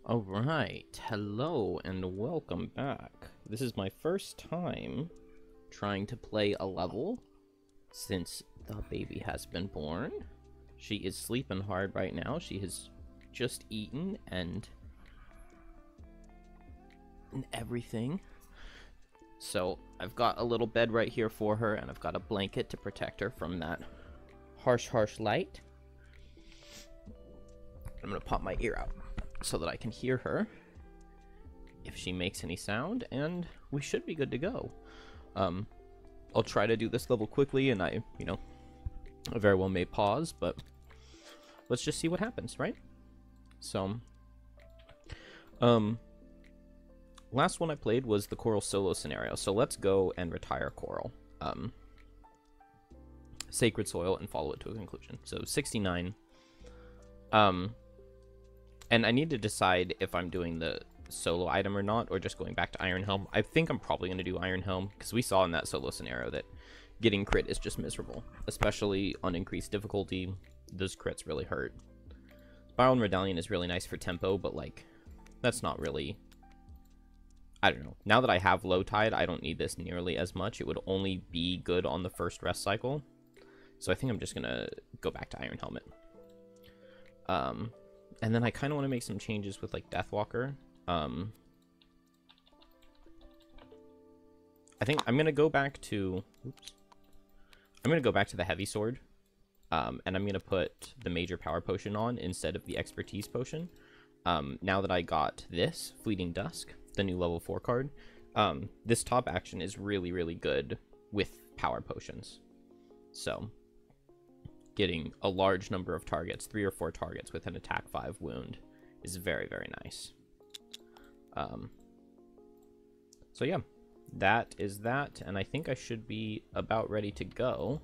Alright, hello and welcome back. This is my first time trying to play a level since the baby has been born. She is sleeping hard right now. She has just eaten and everything. So I've got a little bed right here for her, and I've got a blanket to protect her from that harsh light. I'm gonna pop my ear out so that I can hear her if she makes any sound, and we should be good to go. I'll try to do this level quickly, and I very well may pause, but let's just see what happens, right? So, last one I played was the Coral solo scenario, so let's go and retire Coral. Sacred Soil and follow it to a conclusion. So 69. And I need to decide if I'm doing the solo item or not, or just going back to Iron Helm. I think I'm probably going to do Iron Helm, because we saw in that solo scenario that getting crit is just miserable. Especially on increased difficulty, those crits really hurt. Spiral and Medallion is really nice for tempo, but like, that's not really... I don't know. Now that I have Low Tide, I don't need this nearly as much. It would only be good on the first rest cycle. So I think I'm just going to go back to Iron Helmet. And then I kind of want to make some changes with, like, Deathwalker. I think I'm going to go back to... Oops. I'm going to go back to the Heavy Sword. And I'm going to put the Major Power Potion on instead of the Expertise Potion. Now that I got this, Fleeting Dusk, the new level 4 card, this top action is really good with Power Potions. So... getting a large number of targets, 3 or 4 targets with an attack 5 wound, is very nice. So yeah, that is that, and I think I should be about ready to go.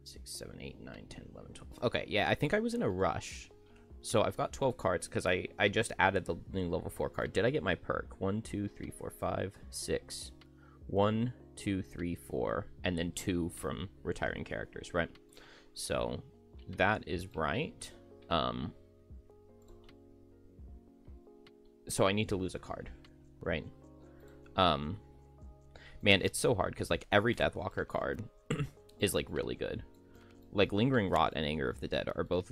6, 7, 8, 9, 10, 11, 12. Okay, yeah, I think I was in a rush. So I've got 12 cards because I just added the new level 4 card. Did I get my perk? 1, 2, 3, 4, 5, 6. 1, 2, 3, 4, and then 2 from retiring characters, right? So that is right. So I need to lose a card, right? Man, it's so hard because like every Deathwalker card is like really good. Like Lingering Rot and Anger of the Dead are both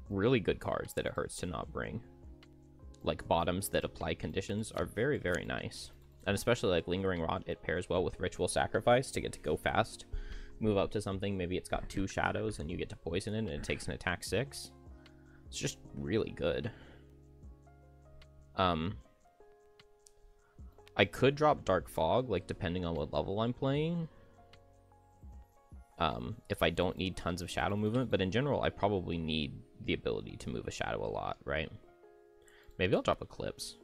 really good cards that it hurts to not bring. Like bottoms that apply conditions are very nice. And especially like Lingering Rot, it pairs well with Ritual Sacrifice to get to go fast. Move up to something, maybe it's got 2 shadows and you get to poison it and it takes an attack 6. It's just really good. I could drop Dark Fog, like depending on what level I'm playing. If I don't need tons of shadow movement, but in general I probably need the ability to move a shadow a lot, right? Maybe I'll drop Eclipse.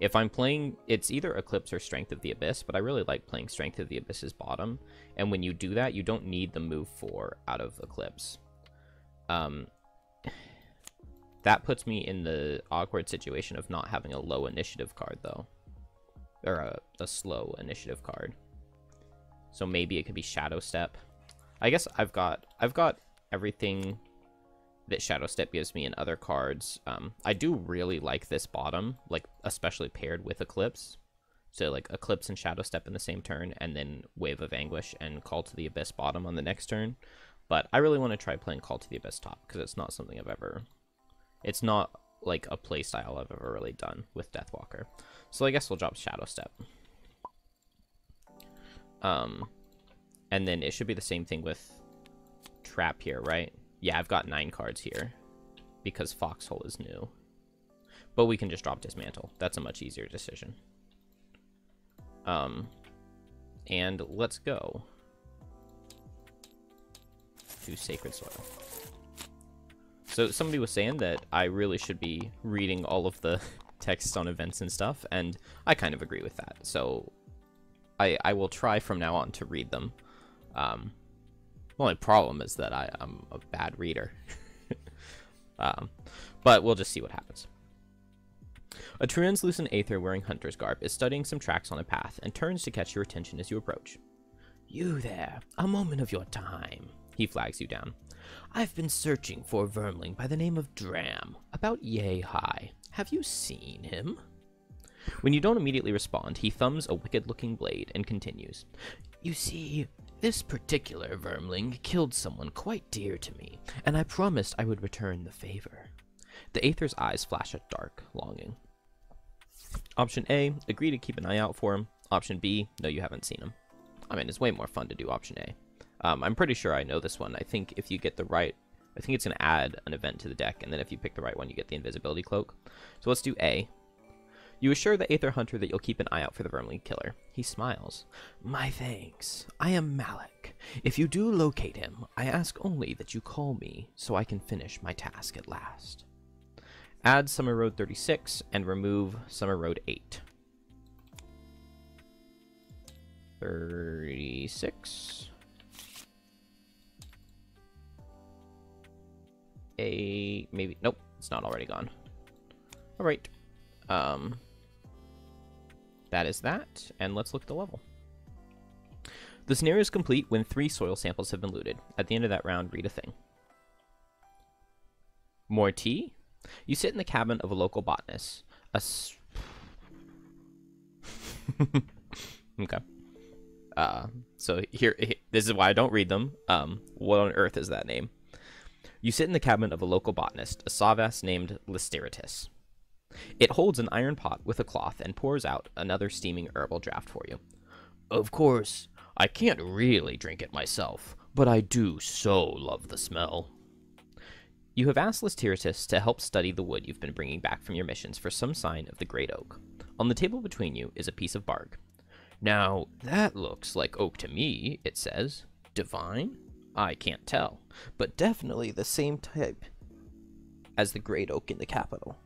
If I'm playing, it's either Eclipse or Strength of the Abyss, but I really like playing Strength of the Abyss's bottom. And when you do that, you don't need the move 4 out of Eclipse. That puts me in the awkward situation of not having a low initiative card, though. Or a slow initiative card. So maybe it could be Shadow Step. I guess I've got everything that Shadow Step gives me in other cards. I do really like this bottom, like especially paired with Eclipse. So like Eclipse and Shadow Step in the same turn, and then Wave of Anguish and Call to the Abyss bottom on the next turn. But I really want to try playing Call to the Abyss top, because it's not something I've ever... It's not like a playstyle I've ever really done with Deathwalker. So I guess we'll drop Shadow Step. And then it should be the same thing with Trap here, right? Yeah, I've got 9 cards here because Foxhole is new. But we can just drop Dismantle. That's a much easier decision. And let's go to Sacred Soil. So somebody was saying that I really should be reading all of the texts on events and stuff, and I kind of agree with that. So I will try from now on to read them. The only problem is that I'm a bad reader. But we'll just see what happens. A translucent aether wearing hunter's garb is studying some tracks on a path and turns to catch your attention as you approach. You there, a moment of your time. He flags you down. I've been searching for a vermling by the name of Dram, about yay high. Have you seen him? When you don't immediately respond, he thumbs a wicked-looking blade and continues. You see, this particular vermling killed someone quite dear to me, and I promised I would return the favor. The Aether's eyes flash a dark longing. Option A, agree to keep an eye out for him. Option B, no, you haven't seen him. I mean, it's way more fun to do option A. I'm pretty sure I know this one. I think if you get the right... I think it's going to add an event to the deck, and then if you pick the right one, you get the invisibility cloak. So let's do A. You assure the Aether Hunter that you'll keep an eye out for the vermling killer. He smiles. My thanks. I am Malik. If you do locate him, I ask only that you call me so I can finish my task at last. Add Summer Road 36 and remove Summer Road 8. 36. Maybe, nope, it's not already gone. All right. That is that, and let's look at the level. The scenario is complete when 3 soil samples have been looted. At the end of that round, read a thing. More tea? You sit in the cabin of a local botanist. Okay. So here, this is why I don't read them. What on earth is that name? You sit in the cabin of a local botanist, a Savas named Lysteritis. It holds an iron pot with a cloth and pours out another steaming herbal draft for you. Of course, I can't really drink it myself, but I do so love the smell. You have asked Lysteritis to help study the wood you've been bringing back from your missions for some sign of the great oak. On the table between you is a piece of bark. Now, that looks like oak to me, it says. Divine? I can't tell, but definitely the same type as the great oak in the capital.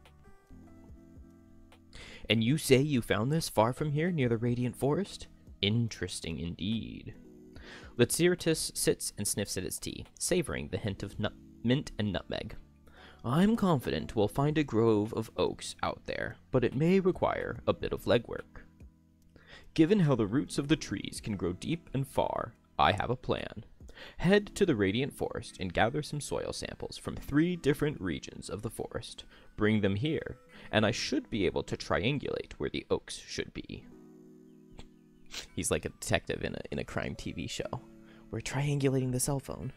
And you say you found this far from here, near the Radiant Forest? Interesting indeed. Lysteritis sits and sniffs at its tea, savoring the hint of mint and nutmeg. I'm confident we'll find a grove of oaks out there, but it may require a bit of legwork. Given how the roots of the trees can grow deep and far, I have a plan. Head to the Radiant Forest and gather some soil samples from 3 different regions of the forest. Bring them here, and I should be able to triangulate where the oaks should be. He's like a detective in a crime TV show. We're triangulating the cell phone.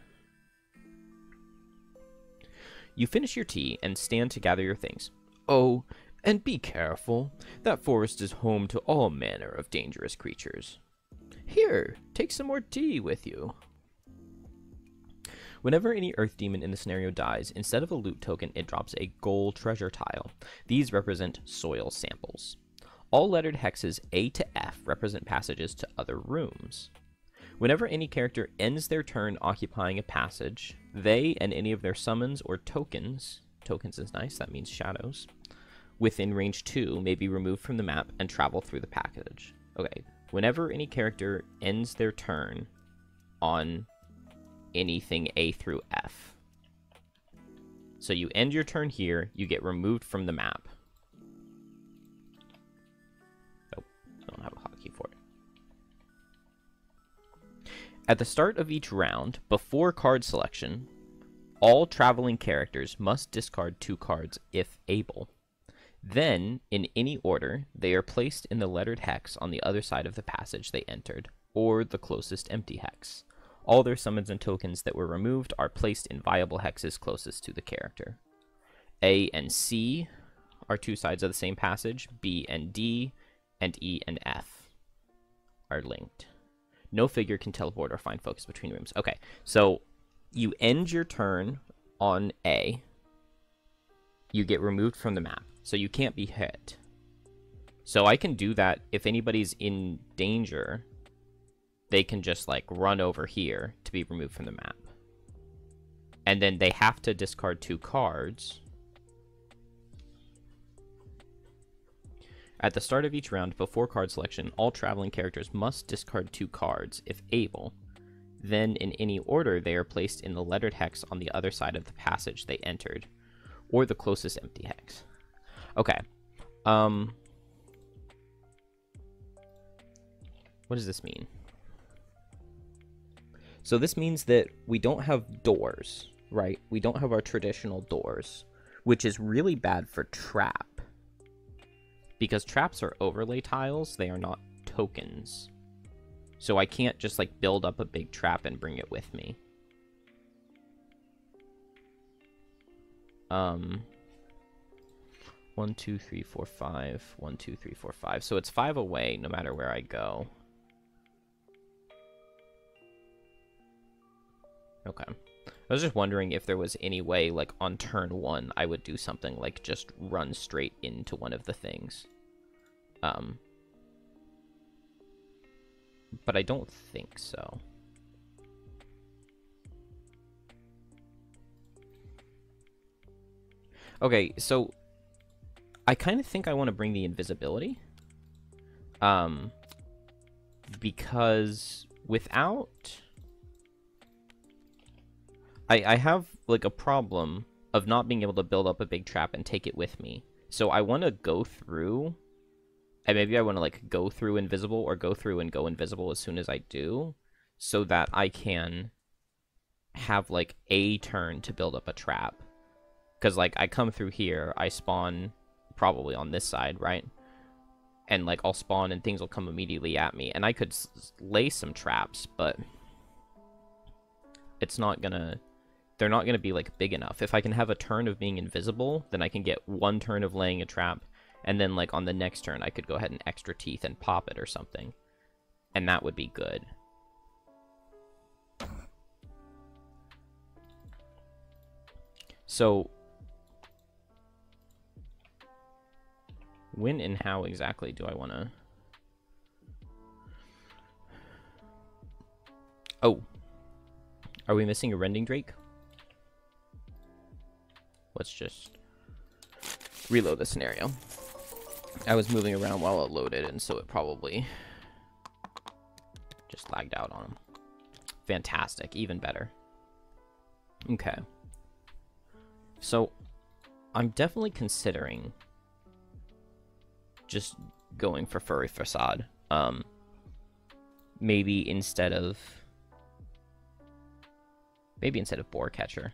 You finish your tea and stand to gather your things. Oh, and be careful. That forest is home to all manner of dangerous creatures. Here, take some more tea with you. Whenever any Earth Demon in the scenario dies, instead of a loot token, it drops a gold treasure tile. These represent soil samples. All lettered hexes A to F represent passages to other rooms. Whenever any character ends their turn occupying a passage, they and any of their summons or tokens is nice, that means shadows, within range 2 may be removed from the map and travel through the passage. Okay, whenever any character ends their turn on anything A through F. So you end your turn here, you get removed from the map. Nope, I don't have a hotkey for it. At the start of each round, before card selection, all traveling characters must discard 2 cards if able. Then, in any order, they are placed in the lettered hex on the other side of the passage they entered, or the closest empty hex. All their summons and tokens that were removed are placed in viable hexes closest to the character. A and C are 2 sides of the same passage. B and D, and E and F are linked. No figure can teleport or find focus between rooms. Okay, so you end your turn on A. You get removed from the map, so you can't be hit. So I can do that if anybody's in danger. They can just, like, run over here to be removed from the map. And then they have to discard 2 cards. At the start of each round, before card selection, all traveling characters must discard 2 cards, if able. Then, in any order, they are placed in the lettered hex on the other side of the passage they entered, or the closest empty hex. Okay. What does this mean? So this means that we don't have doors, right? We don't have our traditional doors, which is really bad for trap. Because traps are overlay tiles, they are not tokens. So I can't just like build up a big trap and bring it with me. 1, 2, 3, 4, 5. 1, 2, 3, 4, 5. So it's 5 away no matter where I go. Okay. I was just wondering if there was any way, like, on turn 1, I would do something like just run straight into one of the things. But I don't think so. Okay, so I kind of think I want to bring the invisibility. Because without... I have, like, a problem of not being able to build up a big trap and take it with me. So I want to go through, and maybe I want to, like, go through invisible or go through and go invisible as soon as I do, so that I can have, like, a turn to build up a trap. Because, like, I come through here, I spawn probably on this side, right? And, like, I'll spawn and things will come immediately at me. And I could lay some traps, but it's not gonna... They're not going to be, like, big enough. If I can have a turn of being invisible, then I can get one turn of laying a trap, and then, like, on the next turn, I could go ahead and extra teeth and pop it or something. And that would be good. So, when and how exactly do I want to... Oh. Are we missing a Rending Drake? Let's just reload the scenario. I was moving around while it loaded, and so it probably just lagged out on him. Fantastic. Even better. Okay. So, I'm definitely considering just going for Furry Facade. Maybe instead of Boar Catcher.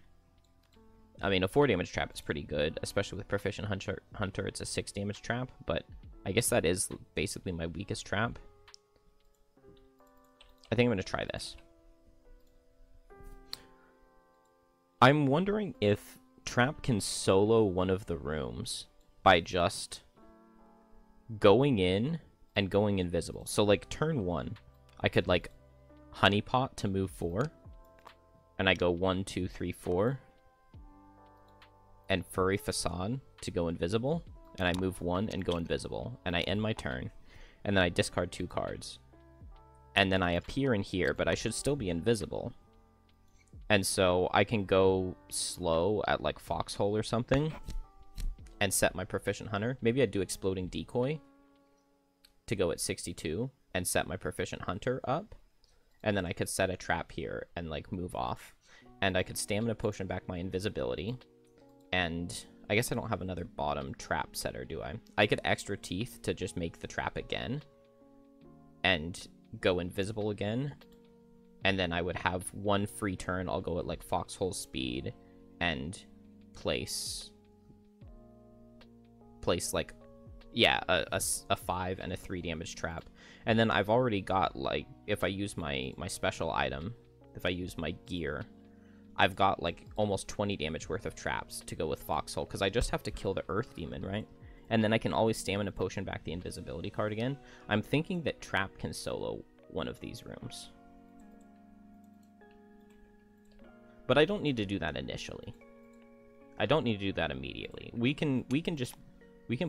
I mean, a 4 damage trap is pretty good, especially with Proficient Hunter. It's a 6 damage trap, but I guess that is basically my weakest trap. I think I'm going to try this. I'm wondering if Trap can solo one of the rooms by just going in and going invisible. So, like, turn 1, I could, like, Honeypot to move 4, and I go 1, 2, 3, 4. And Furry Facade to go invisible, and I move 1 and go invisible, and I end my turn, and then I discard 2 cards, and then I appear in here, but I should still be invisible, and so I can go slow at, like, Foxhole or something, and set my Proficient Hunter. Maybe I'd do Exploding Decoy to go at 62, and set my Proficient Hunter up, and then I could set a trap here, and, like, move off, and I could Stamina Potion back my invisibility. And I guess I don't have another bottom trap setter, do I? I could extra teeth to just make the trap again. And go invisible again. And then I would have one free turn. I'll go at, like, Foxhole speed. And place like, yeah, a 5 and a 3 damage trap. And then I've already got, like, if I use my special item, if I use my gear, I've got, like, almost 20 damage worth of traps to go with Foxhole, because I just have to kill the Earth Demon, right? And then I can always Stamina Potion back the invisibility card again. I'm thinking that Trap can solo one of these rooms. But I don't need to do that initially. I don't need to do that immediately. We can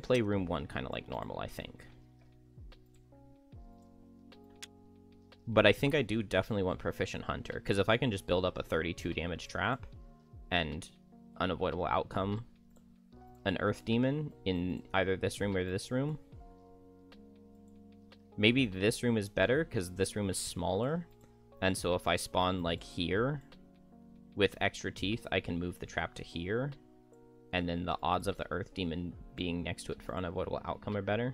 play room 1 kind of like normal, I think. But I think I do definitely want Proficient Hunter, because if I can just build up a 32 damage trap and unavoidable outcome, an Earth Demon in either this room or this room. Maybe this room is better, because this room is smaller. And so if I spawn, like, here with extra teeth, I can move the trap to here. And then the odds of the Earth Demon being next to it for unavoidable outcome are better.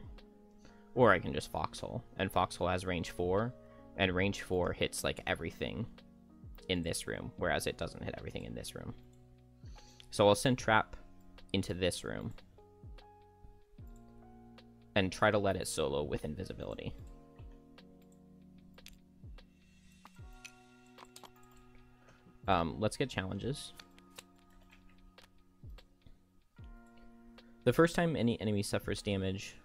Or I can just Foxhole. And Foxhole has range 4. And range 4 hits, like, everything in this room, whereas it doesn't hit everything in this room. So I'll send trap into this room and try to let it solo with invisibility. Let's get challenges. The first time any enemy suffers damage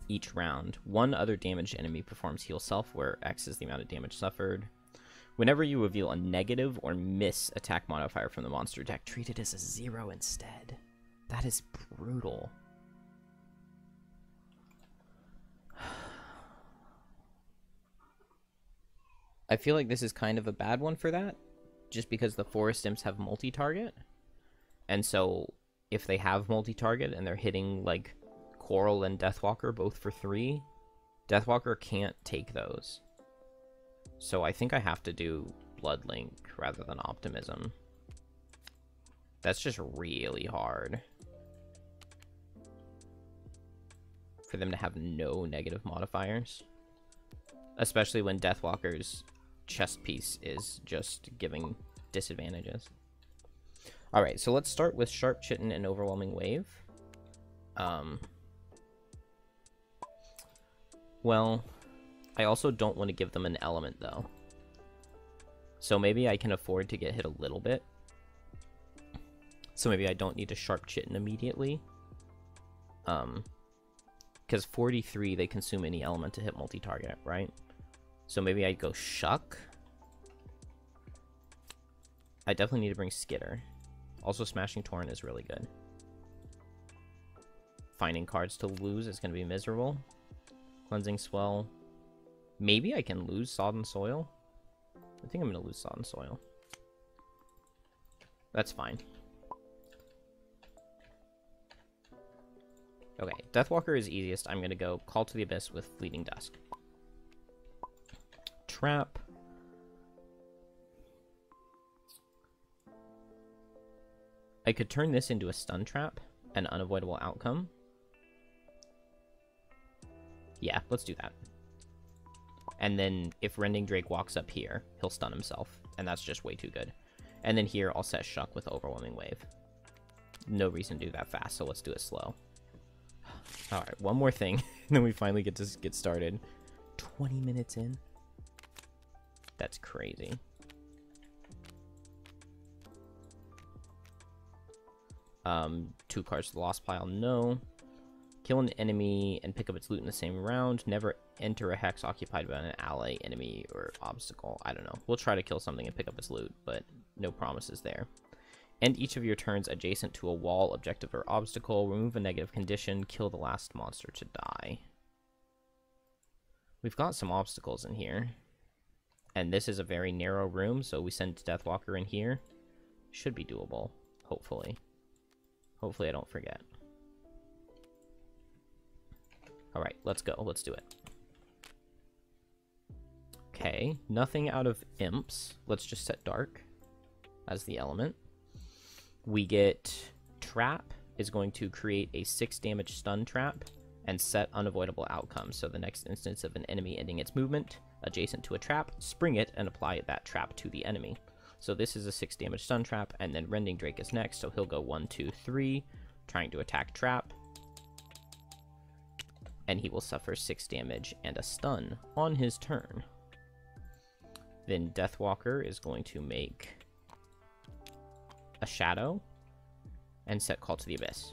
each round, one other damaged enemy performs heal self, where X is the amount of damage suffered. Whenever you reveal a negative or miss attack modifier from the monster deck, treat it as a 0 instead. That is brutal. I feel like this is kind of a bad one for that, just because the forest imps have multi-target. And so if they have multi-target and they're hitting like Coral and Deathwalker both for 3, Deathwalker can't take those. So I think I have to do Bloodlink rather than Optimism. That's just really hard for them to have no negative modifiers, especially when Deathwalker's chest piece is just giving disadvantages. Alright, so let's start with Sharp Chitin and Overwhelming Wave. Well, I also don't want to give them an element, though. So maybe I can afford to get hit a little bit. So maybe I don't need to Sharp Chitin immediately. Because 43, they consume any element to hit multi-target, right? So maybe I'd go Shuck. I definitely need to bring Skitter. Also, Smashing Torrent is really good. Finding cards to lose is going to be miserable. Cleansing Swell. Maybe I can lose Sodden Soil. I think I'm going to lose Sodden Soil. That's fine. Okay, Deathwalker is easiest. I'm going to go Call to the Abyss with Fleeting Dusk. Trap. I could turn this into a stun trap, an unavoidable outcome. Yeah, let's do that. And then if Rending Drake walks up here, he'll stun himself, and that's just way too good. And then here, I'll set Shuck with Overwhelming Wave. No reason to do that fast, so let's do it slow. Alright, one more thing, and then we finally get to get started. 20 minutes in? That's crazy. Two cards to the Lost Pile, no. Kill an enemy and pick up its loot in the same round. Never enter a hex occupied by an ally, enemy, or obstacle. I don't know. We'll try to kill something and pick up its loot, but no promises there. End each of your turns adjacent to a wall, objective, or obstacle. Remove a negative condition. Kill the last monster to die. We've got some obstacles in here. And this is a very narrow room, so we send Deathwalker in here. Should be doable, hopefully. Hopefully I don't forget. Alright, let's go. Let's do it. Okay, nothing out of imps. Let's just set dark as the element. We get trap is going to create a 6 damage stun trap and set unavoidable outcomes. So the next instance of an enemy ending its movement adjacent to a trap, spring it and apply that trap to the enemy. So this is a 6 damage stun trap, and then Rending Drake is next, so he'll go 1, 2, 3, trying to attack trap. And he will suffer 6 damage and a stun on his turn. Then Deathwalker is going to make a shadow and set Call to the Abyss.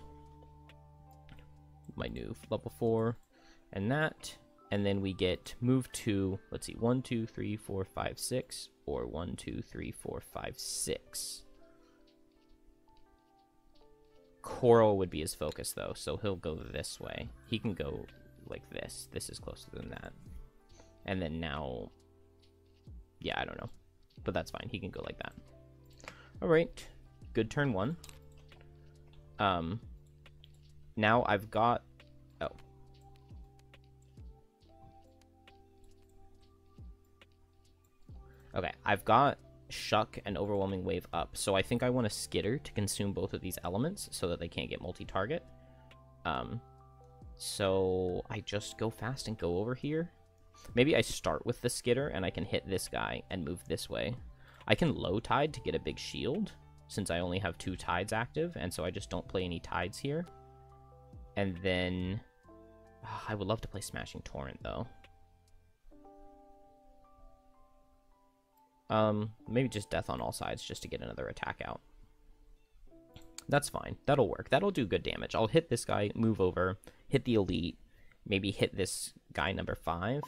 My new level 4 and that. And then we get move to, let's see, 1, 2, 3, 4, 5, 6, or 1, 2, 3, 4, 5, 6. Coral would be his focus, though, so he'll go this way. He can go like this. This is closer than that. And then now, yeah, I don't know. But that's fine. He can go like that. All right. Good turn 1. Now I've got... Oh. Okay, I've got Shuck and Overwhelming Wave up, so I think I want a Skitter to consume both of these elements so that they can't get multi-target. So I just go fast and go over here. Maybe I start with the Skitter and I can hit this guy and move this way. I can low tide to get a big shield, since I only have 2 tides active, and so I just don't play any tides here. And then... I would love to play Smashing Torrent, though. Maybe just Death on all sides, just to get another attack out. That's fine. That'll work. That'll do good damage. I'll hit this guy, move over, hit the elite, maybe hit this guy number 5.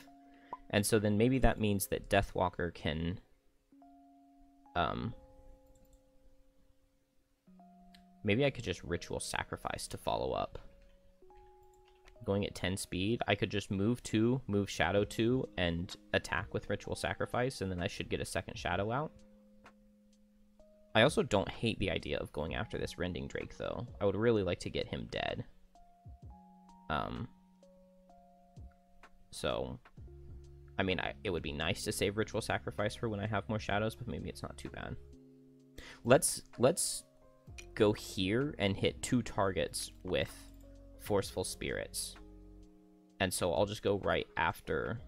And so then maybe that means that Deathwalker can... maybe I could just Ritual Sacrifice to follow up. Going at 10 speed, I could just move 2, move Shadow 2, and attack with Ritual Sacrifice, and then I should get a second Shadow out. I also don't hate the idea of going after this Rending Drake, though. I would really like to get him dead. So, I mean, it would be nice to save Ritual Sacrifice for when I have more Shadows, but maybe it's not too bad. Let's go here and hit 2 targets with Forceful Spirits. And so I'll just go right after...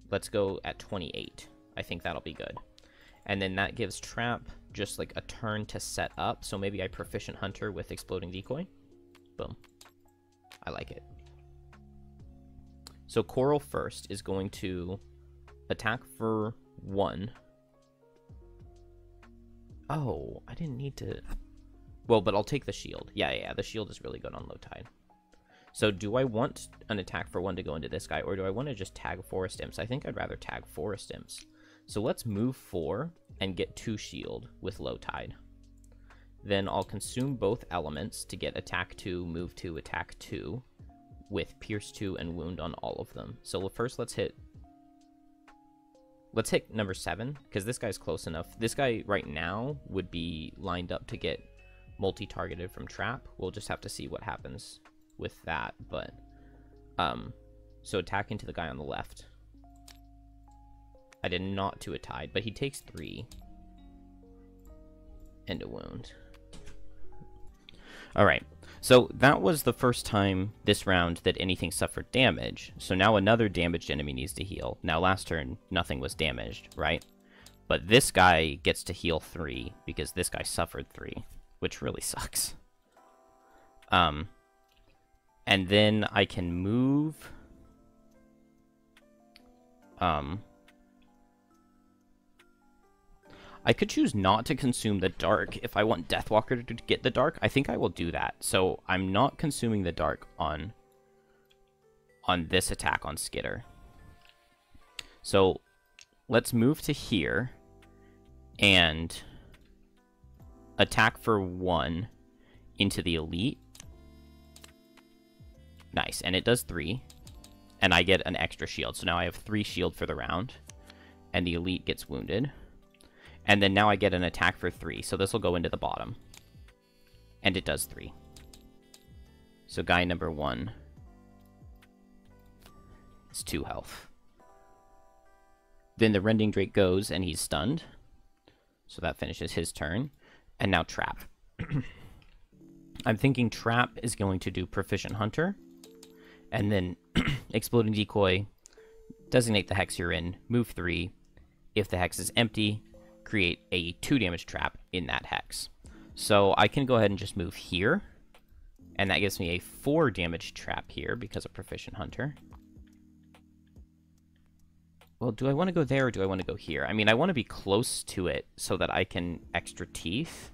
let's go at 28. I think that'll be good. And then that gives Trap just like a turn to set up. So maybe I Proficient Hunter with Exploding Decoy. Boom. I like it. So Coral first is going to attack for 1. Oh, I didn't need to... Well, but I'll take the shield. Yeah, the shield is really good on low tide. So do I want an attack for 1 to go into this guy, or do I want to just tag Forest Imps? I think I'd rather tag Forest Imps. So let's move 4 and get 2 shield with low tide. Then I'll consume both elements to get attack 2, move 2, attack 2, with Pierce 2 and Wound on all of them. So first let's hit number 7, because this guy's close enough. This guy right now would be lined up to get multi-targeted from Trap. We'll just have to see what happens with that, but so attack into the guy on the left. I did not to a tide, but he takes 3 and a wound. Alright, so that was the first time this round that anything suffered damage. So now another damaged enemy needs to heal. Now last turn, nothing was damaged, right? But this guy gets to heal 3 because this guy suffered 3, which really sucks. And then I can move... I could choose not to consume the Dark if I want Deathwalker to get the Dark. I think I will do that. So I'm not consuming the Dark on this attack on Skitter. So let's move to here and attack for 1 into the Elite. Nice, and it does 3. And I get an extra shield. So now I have 3 shield for the round. And the Elite gets wounded. And then now I get an attack for 3. So this will go into the bottom. And it does 3. So guy number 1 is 2 health. Then the Rending Drake goes and he's stunned. So that finishes his turn. And now Trap. I'm thinking Trap is going to do Proficient Hunter. And then Exploding Decoy, designate the hex you're in, move 3. If the hex is empty, create a 2 damage trap in that hex. So I can go ahead and just move here. And that gives me a 4 damage trap here because of Proficient Hunter. Well, do I want to go there or do I want to go here? I mean, I want to be close to it so that I can extra teeth.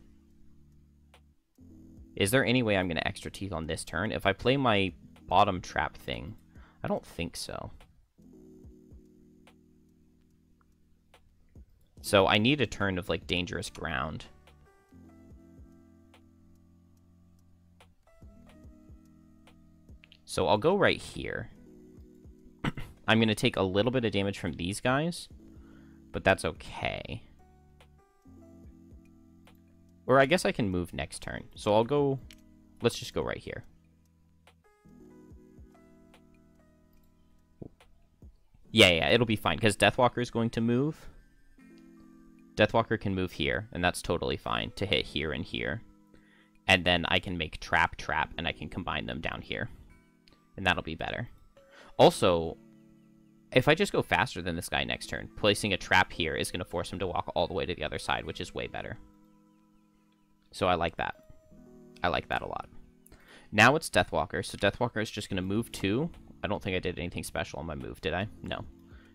Is there any way I'm going to extra teeth on this turn? If I play my bottom trap thing, I don't think so. So I need a turn of, like, dangerous ground. So I'll go right here. I'm going to take a little bit of damage from these guys, but that's okay. Or I guess I can move next turn. So I'll go... Let's just go right here. Yeah, it'll be fine, because Deathwalker is going to move. Deathwalker can move here, and that's totally fine to hit here and here. And then I can make Trap, and I can combine them down here. And that'll be better. Also, if I just go faster than this guy next turn, placing a trap here is going to force him to walk all the way to the other side, which is way better. So I like that. I like that a lot. Now it's Deathwalker. So Deathwalker is just going to move 2. I don't think I did anything special on my move, did I? No.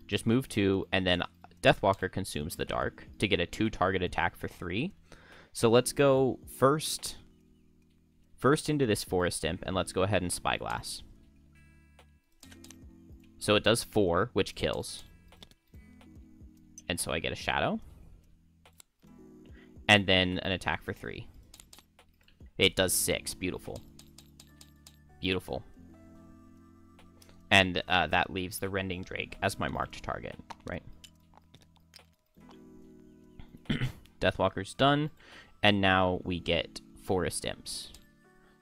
Just move 2, and then Deathwalker consumes the Dark to get a 2-target attack for 3. So let's go first into this Forest Imp, and let's go ahead and Spyglass. So it does 4, which kills. And so I get a Shadow. And then an attack for 3. It does 6. Beautiful. Beautiful. And that leaves the Rending Drake as my marked target, right? Deathwalker's done. And now we get Forest Imps.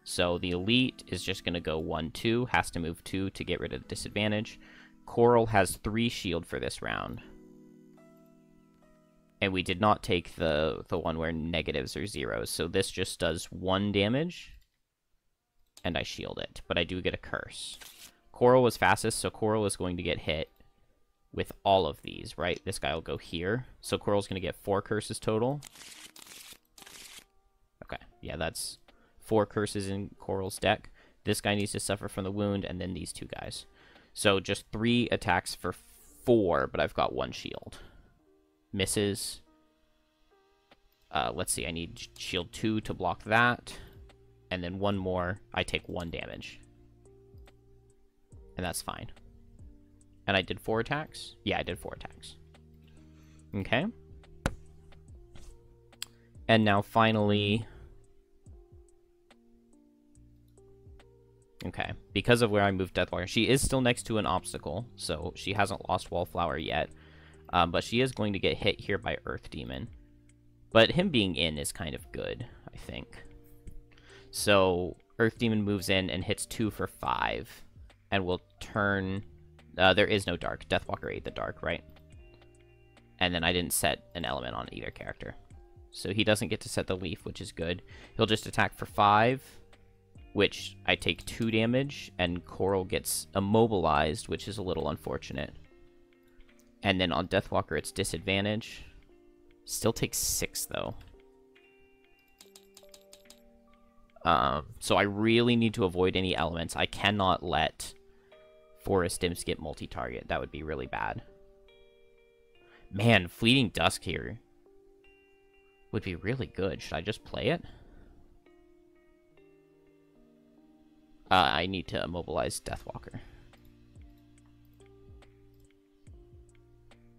So the Elite is just going to go 1-2, has to move 2 to get rid of the disadvantage. Coral has 3 shield for this round. And we did not take the one where negatives are zeros, so this just does 1 damage. And I shield it, but I do get a curse. Coral was fastest, so Coral is going to get hit with all of these, right? This guy will go here. So Coral's going to get 4 curses total. Okay, yeah, that's 4 curses in Coral's deck. This guy needs to suffer from the wound, and then these 2 guys. So just 3 attacks for 4, but I've got 1 shield. Misses. Let's see, I need shield 2 to block that. And then 1 more, I take 1 damage. And that's fine. And I did 4 attacks? Yeah, I did 4 attacks. Okay. And now finally... Okay, because of where I moved Deathwalker, she is still next to an obstacle, so she hasn't lost Wallflower yet. But she is going to get hit here by Earth Demon. But him being in is kind of good, I think. So Earth Demon moves in and hits 2 for 5. And will turn... there is no dark. Deathwalker ate the dark, right? And then I didn't set an element on either character. So he doesn't get to set the leaf, which is good. He'll just attack for 5, which I take 2 damage. And Coral gets immobilized, which is a little unfortunate. And then on Deathwalker, it's disadvantage. Still takes 6, though. So I really need to avoid any elements. I cannot let Forest Imps get multi-target. That would be really bad. Man, Fleeting Dusk here would be really good. Should I just play it? I need to immobilize Deathwalker.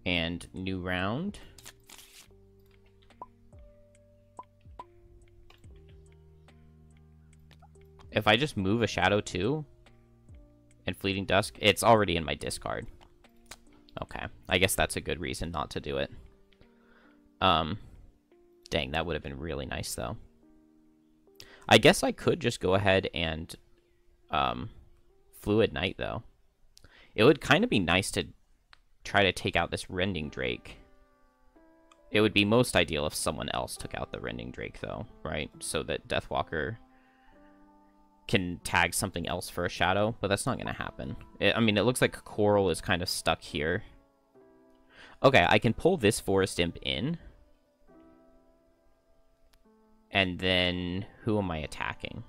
And new round. If I just move a Shadow 2 and Fleeting Dusk, it's already in my discard. Okay, I guess that's a good reason not to do it. Dang, that would have been really nice, though. I guess I could just go ahead and Fluid Knight, though. It would kind of be nice to try to take out this Rending Drake. It would be most ideal if someone else took out the Rending Drake, though, right? So that Deathwalker can tag something else for a Shadow, but that's not going to happen. I mean, it looks like Coral is kind of stuck here. Okay, I can pull this Forest Imp in. And then, who am I attacking?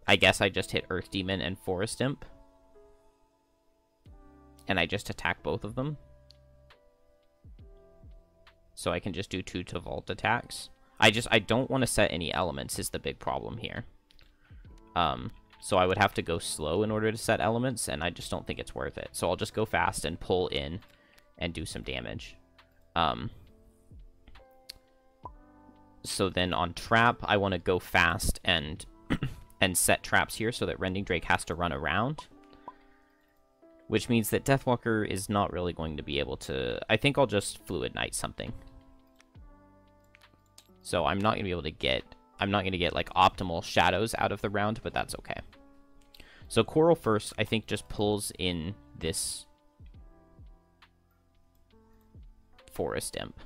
I guess I just hit Earth Demon and Forest Imp. And I just attack both of them. So I can just do 2 to vault attacks. I don't want to set any elements is the big problem here. So I would have to go slow in order to set elements, and I just don't think it's worth it. So I'll just go fast and pull in and do some damage. So then on trap, I want to go fast and and set traps here so that Rending Drake has to run around. Which means that Deathwalker is not really going to be able to... I think I'll just Fluid Knight something. So I'm not going to be able to get... I'm not going to get, like, optimal shadows out of the round, but that's okay. So Coral first, I think, just pulls in this Forest Imp.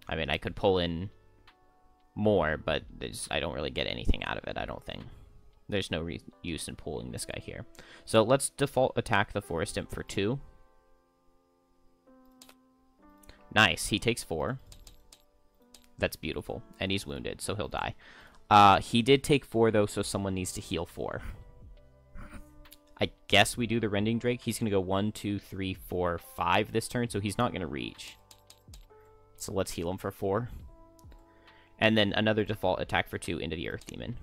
I mean, I could pull in more, but I don't really get anything out of it, I don't think. There's no use in pulling this guy here. So let's default attack the Forest Imp for 2. Nice. He takes 4. That's beautiful. And he's wounded, so he'll die. He did take 4, though, so someone needs to heal 4. I guess we do the Rending Drake. He's going to go 1, 2, 3, 4, 5 this turn, so he's not going to reach. So let's heal him for 4. And then another default attack for 2 into the Earth Demon.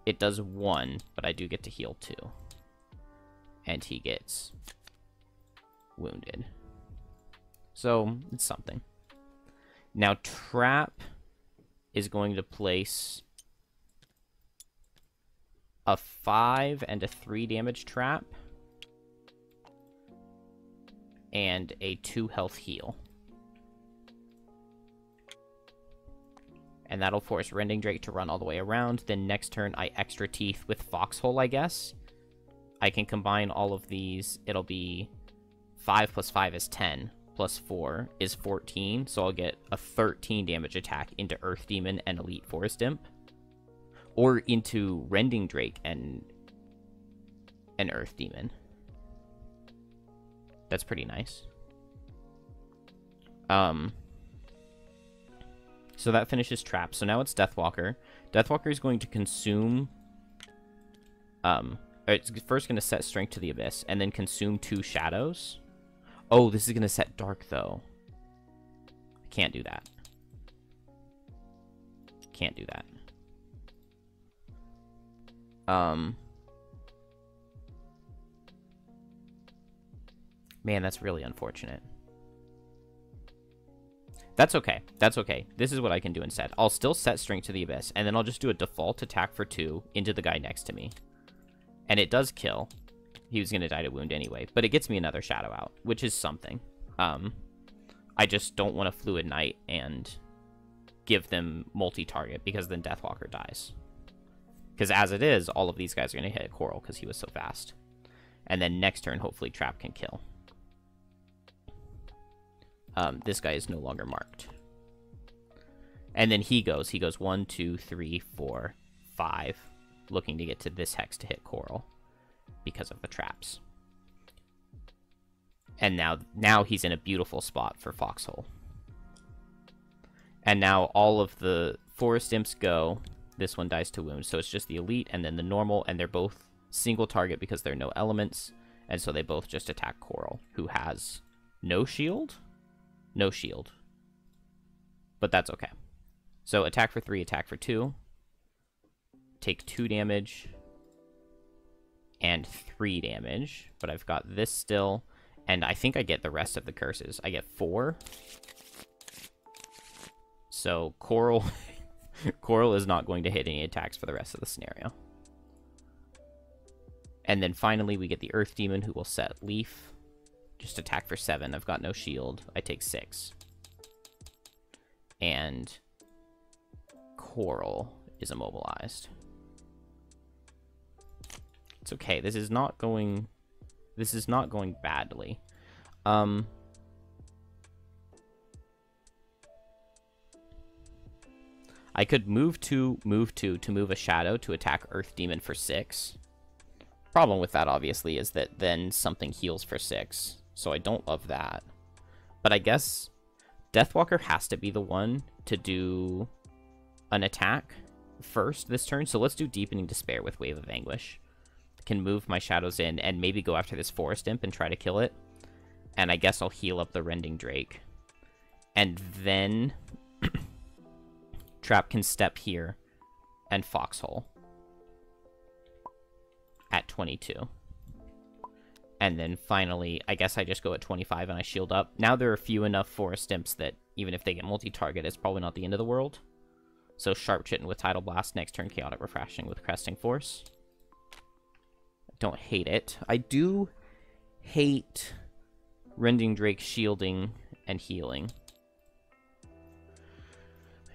It does 1, but I do get to heal 2. And he gets wounded. So, it's something. Now, Trap is going to place a 5 and a 3 damage trap. And a 2 health heal. And that'll force Rending Drake to run all the way around. Then next turn, I extra teeth with Foxhole, I guess. I can combine all of these. It'll be 5 plus 5 is 10. Plus 4 is 14. So I'll get a 13 damage attack into Earth Demon and Elite Forest Imp. Or into Rending Drake and an Earth Demon. That's pretty nice. So that finishes Trap. So now it's Deathwalker. Deathwalker is going to consume... it's first going to set Strength to the Abyss, and then consume 2 Shadows. Oh, this is going to set Dark, though. I can't do that. Can't do that. Man, that's really unfortunate. That's okay. That's okay. This is what I can do instead. I'll still set Strength to the Abyss, and then I'll just do a default attack for 2 into the guy next to me. And it does kill. He was going to die to wound anyway, but it gets me another Shadow out, which is something. I just don't want to Fluid Knight and give them multi-target, because then Deathwalker dies. Because as it is, all of these guys are going to hit Coral, because he was so fast. And then next turn, hopefully Trap can kill. This guy is no longer marked. And then he goes 1, 2, 3, 4, 5, looking to get to this hex to hit Coral because of the traps. And now he's in a beautiful spot for Foxhole. And now all of the Forest Imps go. This one dies to wound, so it's just the Elite and then the normal, and they're both single target because there are no elements, and so they both just attack Coral, who has no shield? No shield. But that's okay. So attack for 3, attack for 2. Take 2 damage. And 3 damage. But I've got this still. And I think I get the rest of the curses. I get 4. So Coral... Coral is not going to hit any attacks for the rest of the scenario. And then finally we get the Earth Demon, who will set Leaf. Just attack for 7. I've got no shield. I take 6. And Coral is immobilized. It's okay. This is not going badly. I could move 2 to move a Shadow to attack Earth Demon for 6. Problem with that, obviously, is that then something heals for 6. So I don't love that. But I guess Deathwalker has to be the one to do an attack first this turn. So let's do Deepening Despair with Wave of Anguish. Can move my Shadows in and maybe go after this Forest Imp and try to kill it. And I guess I'll heal up the Rending Drake. And then Trap can step here and Foxhole at 22. And then finally, I guess I just go at 25 and I shield up. Now there are few enough Forest Imps that even if they get multi-target, it's probably not the end of the world. So Sharp Chitin with Tidal Blast, next turn Chaotic Refreshing with Cresting Force. I don't hate it. I do hate Rending Drake shielding and healing.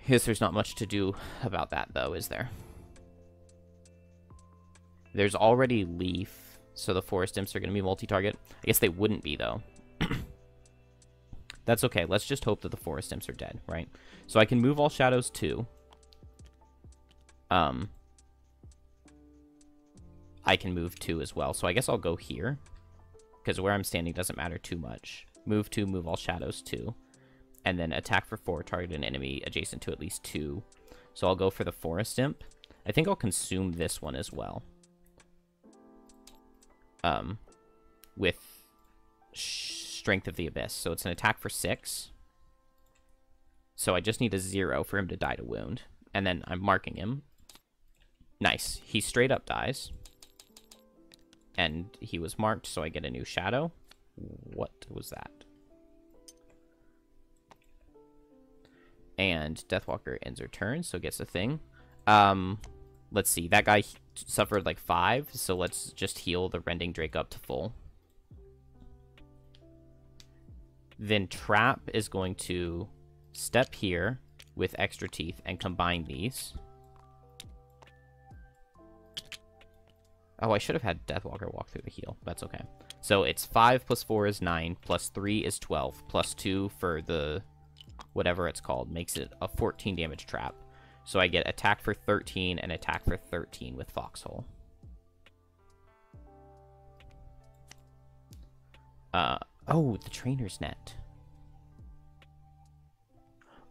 I guess there's not much to do about that, though, is there? There's already Leaf. So the Forest Imps are going to be multi-target. I guess they wouldn't be, though. That's okay. Let's just hope that the Forest Imps are dead, right? So I can move all Shadows too. I can move 2 as well. So I guess I'll go here, because where I'm standing doesn't matter too much. Move 2, move all shadows 2. And then attack for 4, target an enemy adjacent to at least 2. So I'll go for the Forest Imp. I think I'll consume this one as well. With Strength of the Abyss. So it's an attack for 6. So I just need a 0 for him to die to wound. And then I'm marking him. Nice. He straight up dies. And he was marked, so I get a new shadow. What was that? And Deathwalker ends her turn, so gets a thing. Let's see. That guy suffered like 5, so let's just heal the Rending Drake up to full. Then Trap is going to step here with extra teeth and combine these. Oh, I should have had Deathwalker walk through the heal. That's okay. So it's 5 plus 4 is 9, plus 3 is 12, plus 2 for the whatever it's called makes it a 14 damage trap. So I get attack for 13 and attack for 13 with Foxhole. Oh, the Trainer's Net.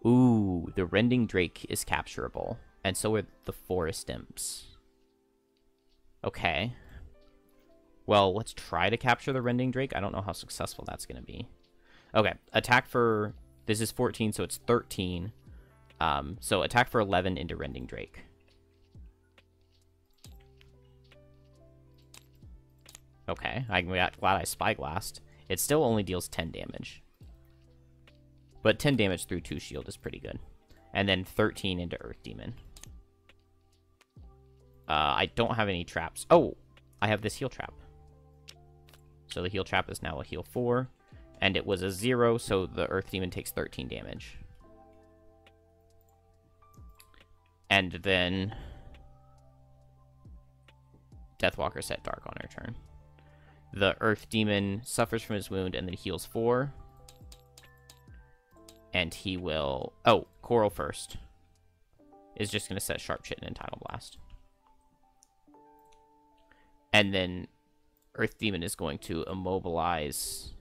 Ooh, the Rending Drake is capturable. And so are the Forest Imps. Okay. Well, let's try to capture the Rending Drake. I don't know how successful that's going to be. Okay, attack for... This is 14, so it's 13. So attack for 11 into Rending Drake. Okay, I'm glad I Spyglassed. It still only deals 10 damage. But 10 damage through 2 shield is pretty good. And then 13 into Earth Demon. I don't have any traps. Oh, I have this heal trap. So the heal trap is now a heal 4. And it was a 0, so the Earth Demon takes 13 damage. And then Deathwalker set Dark on her turn. The Earth Demon suffers from his wound and then heals 4. And he will... Oh, Coral first. Is just going to set Sharp Chitten and Tidal Blast. And then Earth Demon is going to immobilize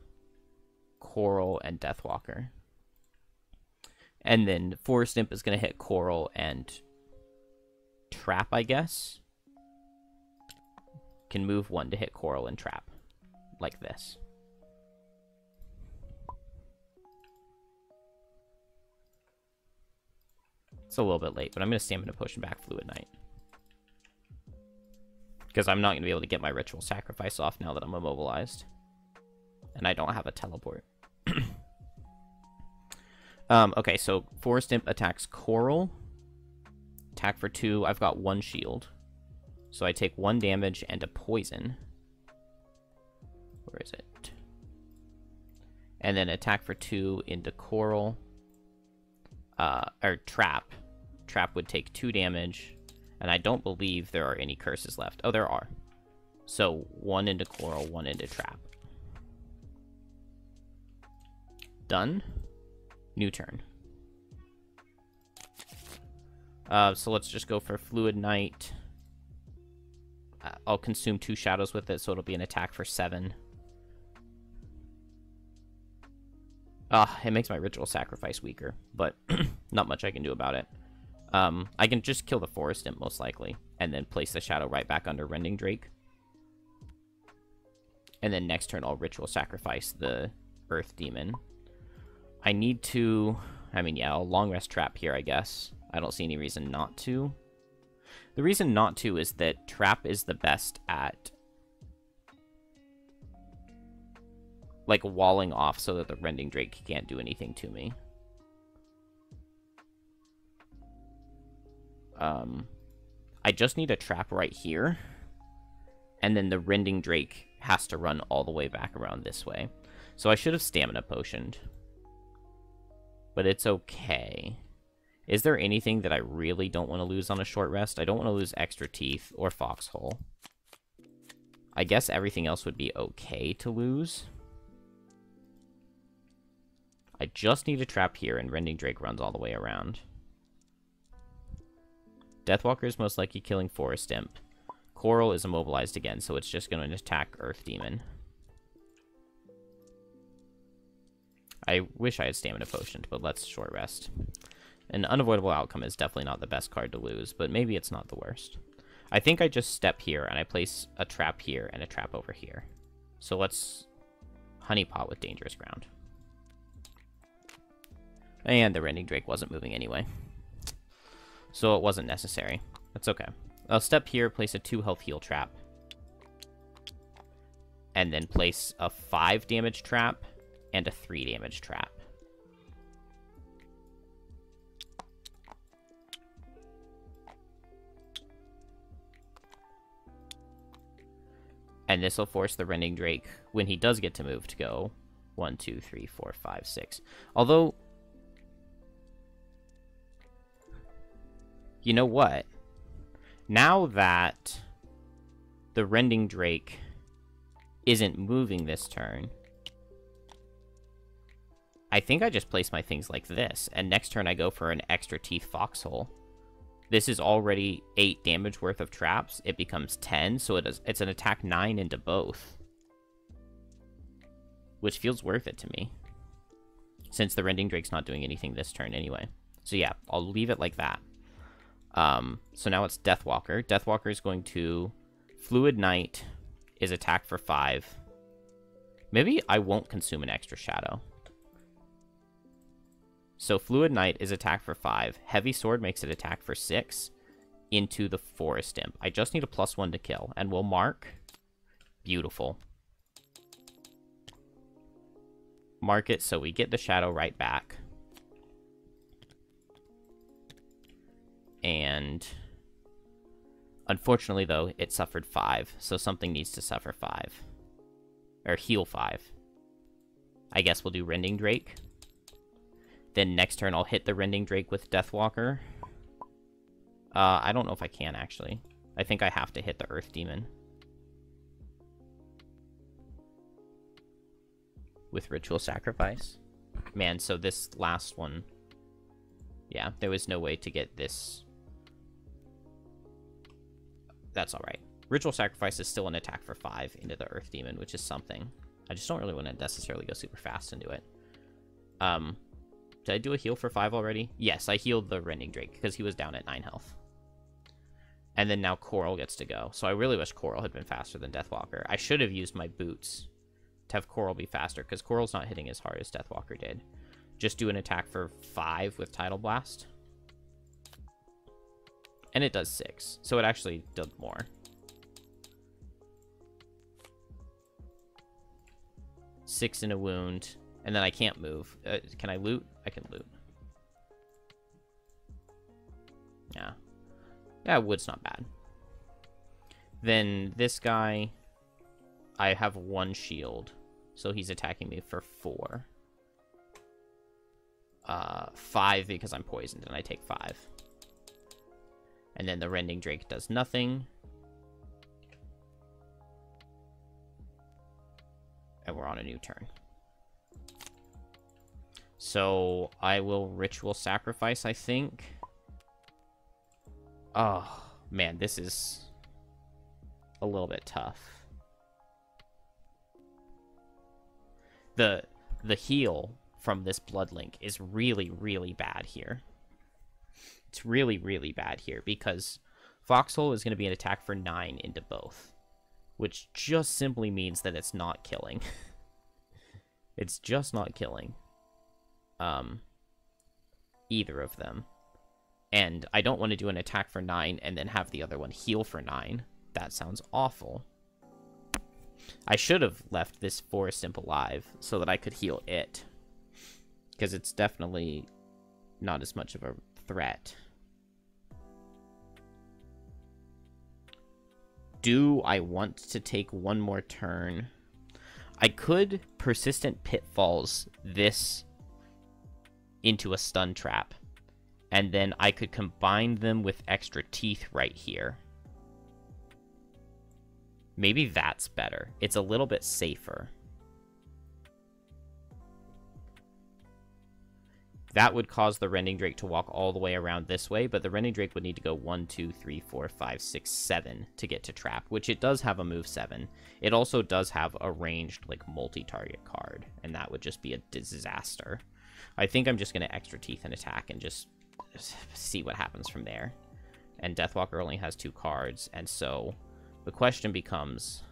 Coral and Deathwalker. And then Forest Imp is going to hit Coral and Trap, I guess. Can move 1 to hit Coral and Trap. Like this. It's a little bit late, but I'm going to Stamina Potion back Fluid Knight. Because I'm not going to be able to get my Ritual Sacrifice off now that I'm immobilized. And I don't have a teleport. Okay, so Forest Imp attacks Coral. Attack for 2. I've got 1 shield. So I take 1 damage and a poison. Where is it? And then attack for 2 into Coral. Or Trap. Trap would take 2 damage. And I don't believe there are any curses left. Oh, there are. So 1 into Coral, 1 into Trap. Done. New turn. So let's just go for Fluid Knight. I'll consume 2 shadows with it, so it'll be an attack for 7. It makes my Ritual Sacrifice weaker, but not much I can do about it. I can just kill the Forest Imp, most likely, and then place the shadow right back under Rending Drake. And then next turn, I'll Ritual Sacrifice the Earth Demon. I need to... I mean, yeah, I'll Long Rest Trap here, I guess. I don't see any reason not to. The reason not to is that Trap is the best at... like, walling off so that the Rending Drake can't do anything to me. I just need a trap right here. And then the Rending Drake has to run all the way back around this way. So I should have Stamina Potioned. But it's okay. Is there anything that I really don't want to lose on a short rest? I don't want to lose Extra Teeth or Foxhole. I guess everything else would be okay to lose. I just need a trap here, and Rending Drake runs all the way around. Deathwalker is most likely killing Forest Imp. Coral is immobilized again, so it's just going to attack Earth Demon. I wish I had Stamina Potion, but let's short rest. An unavoidable outcome is definitely not the best card to lose, but maybe it's not the worst. I think I just step here, and I place a trap here and a trap over here. So let's Honeypot with Dangerous Ground. And the Rending Drake wasn't moving anyway, so it wasn't necessary. That's okay. I'll step here, place a 2 health heal trap, and then place a 5 damage trap and a 3 damage trap. And this will force the Rending Drake, when he does get to move, to go 1, 2, 3, 4, 5, 6. Although, you know what? Now that the Rending Drake isn't moving this turn, I think I just place my things like this, and next turn I go for an extra Teeth Foxhole. This is already 8 damage worth of traps. It becomes 10, so it's an attack 9 into both, which feels worth it to me, since the Rending Drake's not doing anything this turn anyway. So yeah, I'll leave it like that. So now it's Deathwalker. Deathwalker is going to Fluid Knight is attack for 5. Maybe I won't consume an extra shadow. So Fluid Knight is attack for 5. Heavy Sword makes it attack for 6 into the Forest Imp. I just need a +1 to kill, and we'll mark. Beautiful. Mark it so we get the shadow right back. And unfortunately, though, it suffered 5, so something needs to suffer 5. Or heal 5. I guess we'll do Rending Drake. Then next turn, I'll hit the Rending Drake with Deathwalker. I don't know if I can, actually. I think I have to hit the Earth Demon with Ritual Sacrifice. Man, so this last one... Yeah, there was no way to get this. That's alright. Ritual Sacrifice is still an attack for 5 into the Earth Demon, which is something. I just don't really want to necessarily go super fast into it. Did I do a heal for 5 already? Yes, I healed the Rending Drake because he was down at 9 health. And then now Coral gets to go. So I really wish Coral had been faster than Deathwalker. I should have used my boots to have Coral be faster, because Coral's not hitting as hard as Deathwalker did. Just do an attack for 5 with Tidal Blast. And it does 6, so it actually did more. Six in a wound, and then I can't move. Can I loot? I can loot. Yeah. Yeah, wood's not bad. Then this guy, I have 1 shield, so he's attacking me for 4. 5 because I'm poisoned, and I take 5. And then the Rending Drake does nothing. And we're on a new turn. So I will Ritual Sacrifice, I think. Oh, man, this is a little bit tough. The heal from this Blood Link is really, really bad here. It's really, really bad here because Foxhole is going to be an attack for 9 into both, which just simply means that it's not killing. It's just not killing either of them. And I don't want to do an attack for 9 and then have the other one heal for 9. That sounds awful. I should have left this Forest Imp alive so that I could heal it, because it's definitely not as much of a threat. Do I want to take one more turn? I could Persistent Pitfalls this into a stun trap, and then I could combine them with extra teeth right here. Maybe that's better. It's a little bit safer. That would cause the Rending Drake to walk all the way around this way, but the Rending Drake would need to go 1, 2, 3, 4, 5, 6, 7 to get to Trap, which it does have a move 7. It also does have a ranged, like, multi-target card, and that would just be a disaster. I think I'm just going to Extra Teeth and attack and just see what happens from there. And Deathwalker only has 2 cards, and so the question becomes,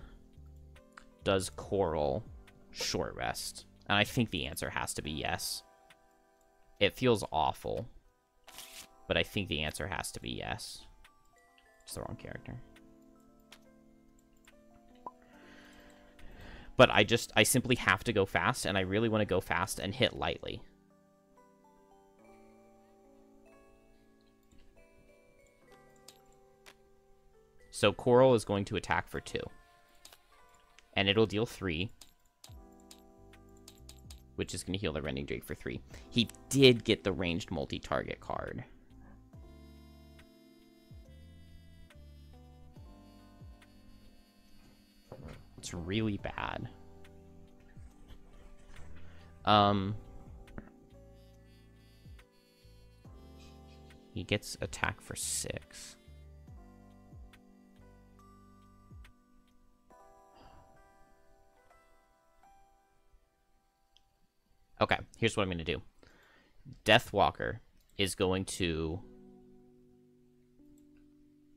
does Coral short rest? And I think the answer has to be yes. It feels awful, but I think the answer has to be yes. It's the wrong character. But I simply have to go fast, and I really want to go fast and hit lightly. So Coral is going to attack for 2. And it'll deal 3. Which is going to heal the Rending Drake for 3. He did get the ranged multi-target card. It's really bad. He gets attack for 6. Okay, here's what I'm going to do. Deathwalker is going to...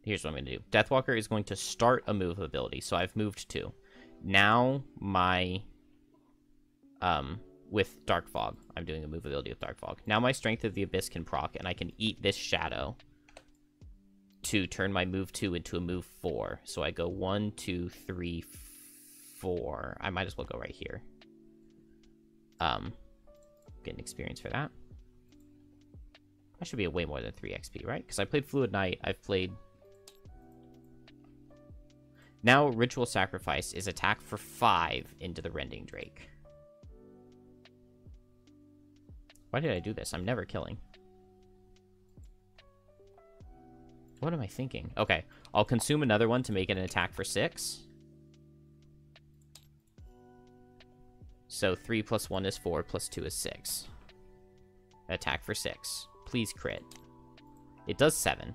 Here's what I'm going to do. Deathwalker is going to start a move ability, so I've moved 2. Now, my... with Dark Fog. I'm doing a move ability with Dark Fog. Now my Strength of the Abyss can proc, and I can eat this Shadow to turn my move 2 into a move 4. So I go 1, 2, 3, 4. I might as well go right here. Get an experience for that. That should be a way more than 3 XP, right? Because I played Fluid Knight. I've played... Now Ritual Sacrifice is attack for 5 into the Rending Drake. Why did I do this? I'm never killing. What am I thinking? Okay, I'll consume another one to make it an attack for 6. So 3 plus 1 is 4, plus 2 is 6. Attack for 6. Please crit. It does 7.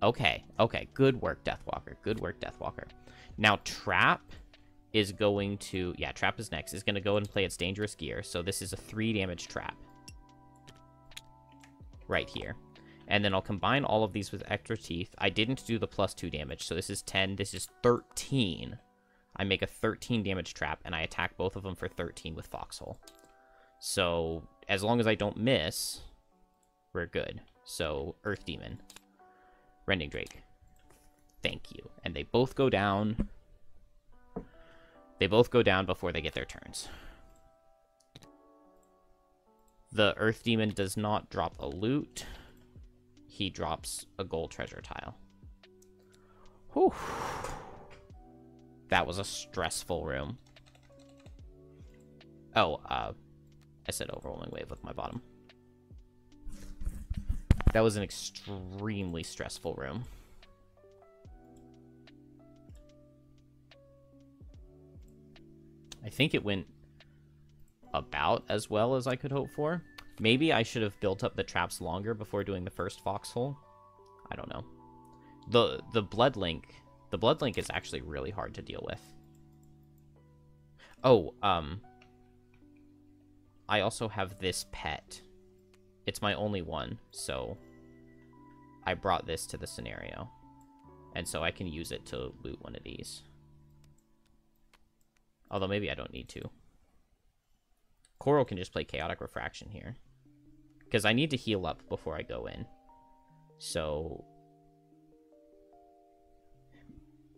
Okay, okay. Good work, Deathwalker. Good work, Deathwalker. Now, Trap is going to... Yeah, Trap is next. Is going to go and play its Dangerous Gear. So this is a 3 damage Trap. Right here. And then I'll combine all of these with Extra Teeth. I didn't do the plus 2 damage, so this is 10. This is 13. I make a 13 damage Trap, and I attack both of them for 13 with Foxhole. So, as long as I don't miss, we're good. So, Earth Demon. Rending Drake. Thank you. And they both go down. They both go down before they get their turns. The Earth Demon does not drop a loot. He drops a gold treasure tile. Whew. That was a stressful room. Oh, I said Overwhelming Wave with my bottom. That was an extremely stressful room. I think it went about as well as I could hope for. Maybe I should have built up the traps longer before doing the first foxhole. I don't know. The blood link is actually really hard to deal with. Oh, I also have this pet. It's my only one, so I brought this to the scenario. And so I can use it to loot one of these. Although maybe I don't need to. Coral can just play Chaotic Refraction here. Because I need to heal up before I go in. So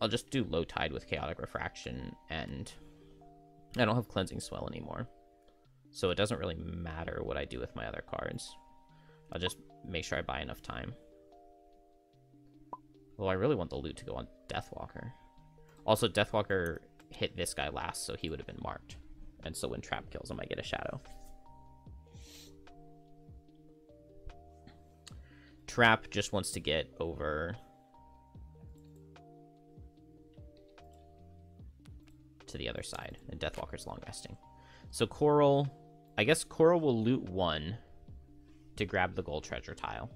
I'll just do Low Tide with Chaotic Refraction, and I don't have Cleansing Swell anymore. So it doesn't really matter what I do with my other cards. I'll just make sure I buy enough time. Well, I really want the loot to go on Deathwalker. Also, Deathwalker hit this guy last, so he would have been marked. And so when Trap kills him, I get a Shadow. Trap just wants to get over to the other side, and Deathwalker's long resting. So Coral I guess Coral will loot 1 to grab the gold treasure tile.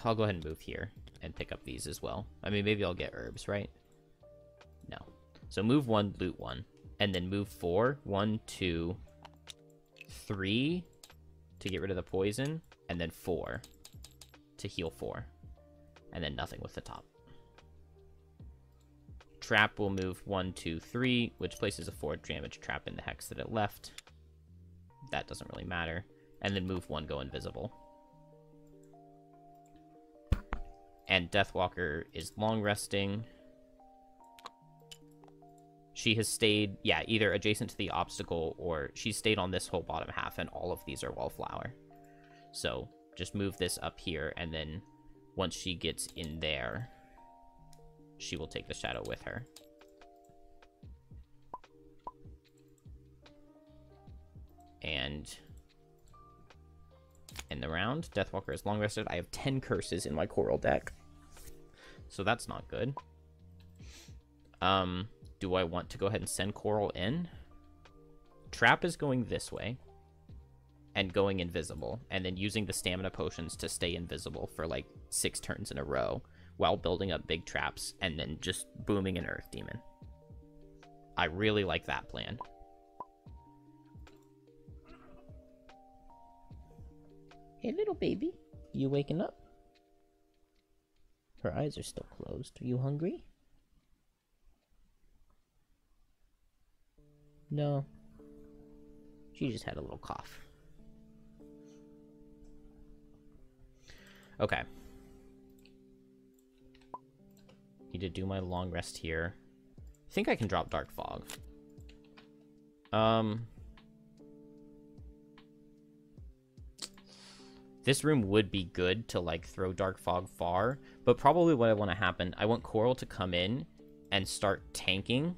I'll go ahead and move here and pick up these as well. I mean, maybe I'll get herbs, right? No. So move 1, loot 1. And then move 4. 1, 2, 3 to get rid of the poison. And then 4 to heal 4. And then nothing with the top. Trap will move 1, 2, 3, which places a 4 damage trap in the hex that it left. That doesn't really matter. And then move 1, go invisible. And Deathwalker is long resting. She has stayed, yeah, either adjacent to the obstacle or she's stayed on this whole bottom half, and all of these are wallflower. So just move this up here, and then once she gets in there, she will take the shadow with her. And in the round, Deathwalker is long rested. I have 10 curses in my Coral deck, so that's not good. Do I want to go ahead and send Coral in? Trap is going this way and going invisible, and then using the stamina potions to stay invisible for like 6 turns in a row while building up big traps and then just booming an Earth Demon. I really like that plan. Hey, little baby, you waking up? Her eyes are still closed. Are you hungry? No. She just had a little cough. Okay. Need to do my long rest here. I think I can drop Dark Fog. This room would be good to, like, throw Dark Fog far, but probably what I want to happen, I want Coral to come in and start tanking,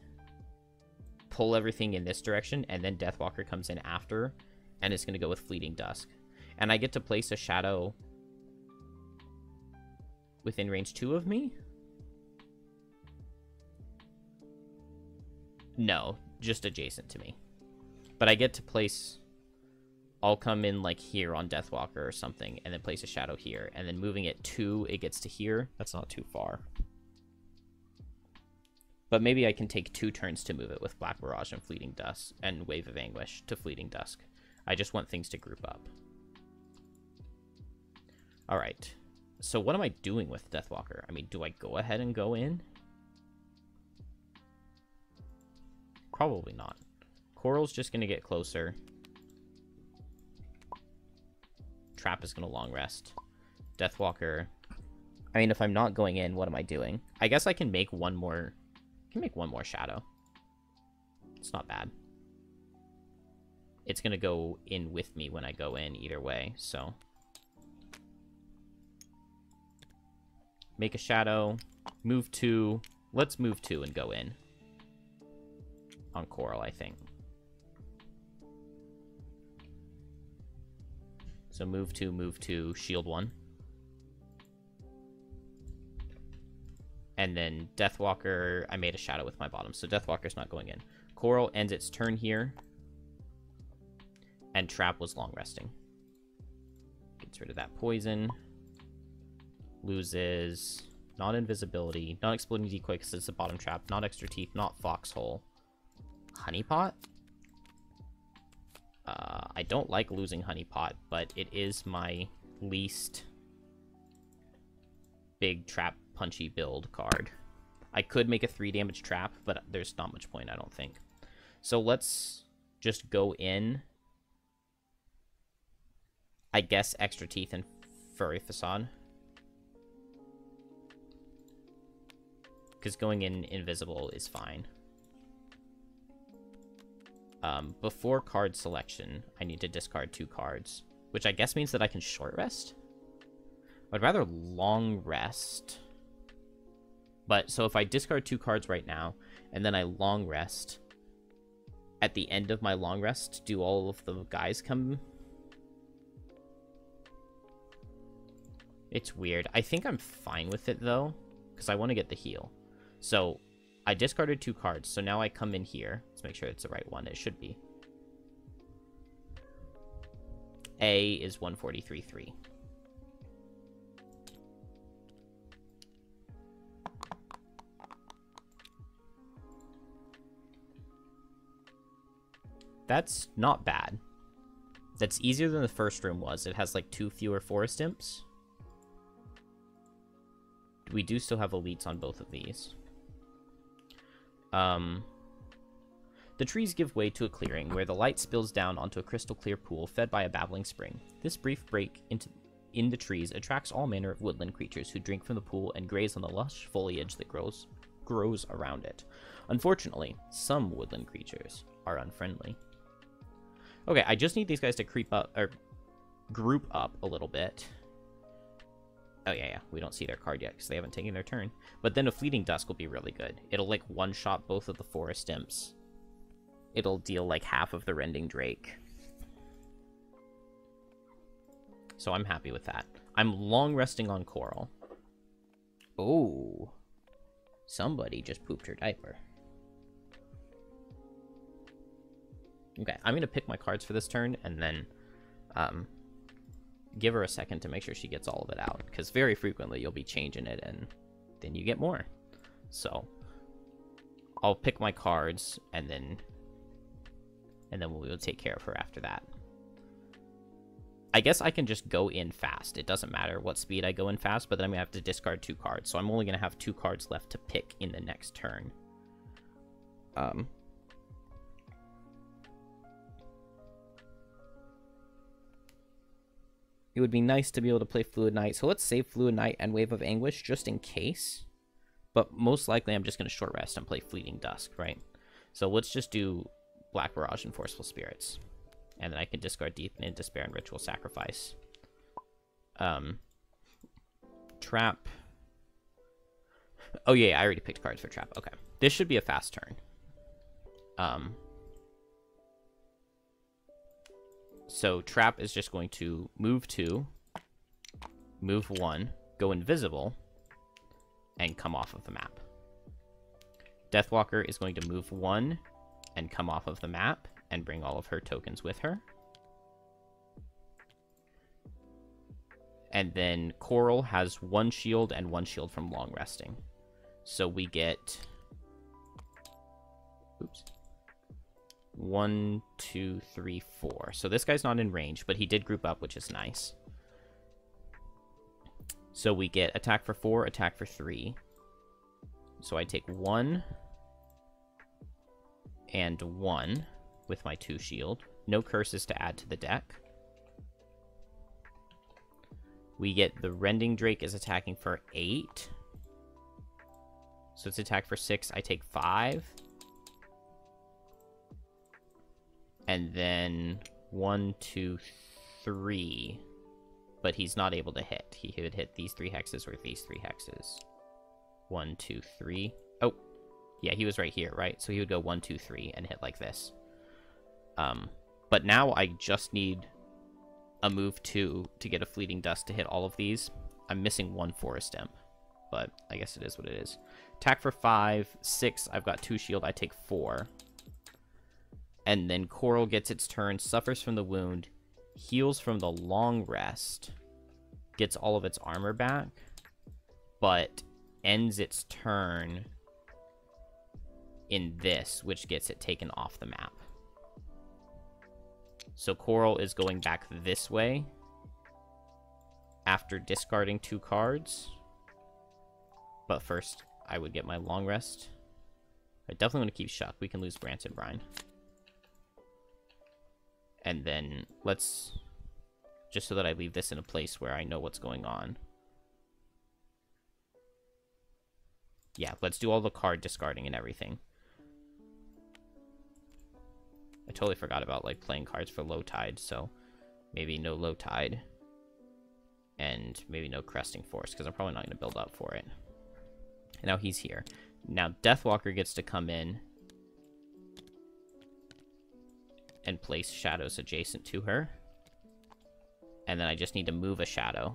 pull everything in this direction, and then Deathwalker comes in after, and it's going to go with Fleeting Dusk. And I get to place a shadow within range 2 of me? No, just adjacent to me. But I get to place... I'll come in, like, here on Deathwalker or something, and then place a shadow here, and then moving it 2, it gets to here. That's not too far. But maybe I can take 2 turns to move it with Black Mirage and Fleeting Dusk, and Wave of Anguish to Fleeting Dusk. I just want things to group up. Alright. So what am I doing with Deathwalker? I mean, do I go ahead and go in? Probably not. Coral's just going to get closer. Trap is going to long rest. Deathwalker. I mean, if I'm not going in, what am I doing? I guess I can make one more... shadow. It's not bad. It's going to go in with me when I go in either way, so... Make a shadow. Move 2. Let's move 2 and go in. On Coral, I think. So move 2, shield 1. And then Deathwalker, I made a shadow with my bottom, so Deathwalker's not going in. Coral ends its turn here. And Trap was long resting. Gets rid of that poison. Loses not invisibility, not exploding decoy because it's a bottom trap, not extra teeth, not foxhole. Honeypot? I don't like losing Honeypot, but it is my least big trap punchy build card. I could make a 3 damage trap, but there's not much point, I don't think. So let's just go in. I guess extra teeth and furry facade. Because going in invisible is fine. Before card selection, I need to discard 2 cards, which I guess means that I can short rest. I'd rather long rest. But, so if I discard 2 cards right now, and then I long rest, at the end of my long rest, do all of the guys come? It's weird. I think I'm fine with it, though, because I want to get the heal. So, I discarded 2 cards, so now I come in here. Let's make sure it's the right one. It should be. A is 143.3. That's not bad. That's easier than the first room was. It has like 2 fewer forest imps. We do still have elites on both of these. The trees give way to a clearing where the light spills down onto a crystal clear pool fed by a babbling spring. This brief break in the trees attracts all manner of woodland creatures who drink from the pool and graze on the lush foliage that grows around it. Unfortunately, some woodland creatures are unfriendly. Okay, I just need these guys to creep up, or group up a little bit. Oh, yeah, we don't see their card yet because they haven't taken their turn. But then a Fleeting Dusk will be really good. It'll, like, one-shot both of the Forest Imps. It'll deal, like, half of the Rending Drake. So I'm happy with that. I'm long resting on Coral. Oh. Somebody just pooped her diaper. Okay, I'm going to pick my cards for this turn, and then give her a second to make sure she gets all of it out. Because very frequently you'll be changing it, and then you get more. So, I'll pick my cards, and then we'll take care of her after that. I guess I can just go in fast. It doesn't matter what speed I go in fast, but then I'm going to have to discard 2 cards. So I'm only going to have 2 cards left to pick in the next turn. It would be nice to be able to play Fluid Knight. So let's save Fluid Knight and Wave of Anguish just in case. But most likely I'm just going to short rest and play Fleeting Dusk, right? So let's just do Black Barrage and Forceful Spirits. And then I can discard Deepen in Despair and Ritual Sacrifice. Trap. Oh yeah, I already picked cards for Trap. Okay. This should be a fast turn. So Trap is just going to move 2, move 1, go invisible, and come off of the map. Deathwalker is going to move 1 and come off of the map and bring all of her tokens with her. And then Coral has 1 shield and 1 shield from long resting. So we get... Oops. 1, 2, 3, 4. So this guy's not in range, but he did group up, which is nice. So we get attack for 4, attack for 3. So I take 1 and 1 with my 2 shield. No curses to add to the deck. We get the Rending Drake is attacking for 8. So it's attack for 6. I take 5. And then 1, 2, 3. But he's not able to hit. He would hit these 3 hexes or these 3 hexes. 1, 2, 3. Oh, yeah, he was right here, right? So he would go 1, 2, 3 and hit like this. But now I just need a move 2 to get a Fleeting Dust to hit all of these. I'm missing 1 Forest Imp, but I guess it is what it is. Attack for 5, 6. I've got 2 shield. I take 4. And then Coral gets its turn, suffers from the wound, heals from the long rest, gets all of its armor back, but ends its turn in this, which gets it taken off the map. So Coral is going back this way after discarding 2 cards. But first, I would get my long rest. I definitely want to keep Shuck. We can lose Branch and Brine. And then let's, just so that I leave this in a place where I know what's going on. Yeah, let's do all the card discarding and everything. I totally forgot about, like, playing cards for Low Tide, so maybe no Low Tide. And maybe no Cresting Force, because I'm probably not going to build up for it. And now he's here. Now Deathwalker gets to come in and place shadows adjacent to her. And then I just need to move a shadow.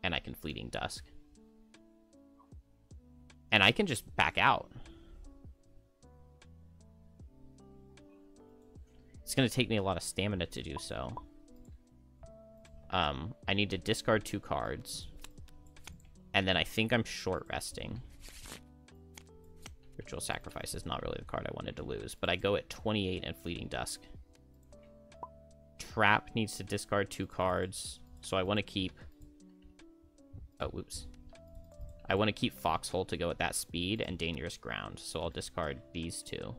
And I can Fleeting Dusk. And I can just back out. It's going to take me a lot of stamina to do so. I need to discard 2 cards. And then I think I'm short resting. Ritual Sacrifice is not really the card I wanted to lose, but I go at 28 and Fleeting Dusk. Trap needs to discard 2 cards, so I want to keep... Oh, whoops. I want to keep Foxhole to go at that speed and Dangerous Ground, so I'll discard these 2.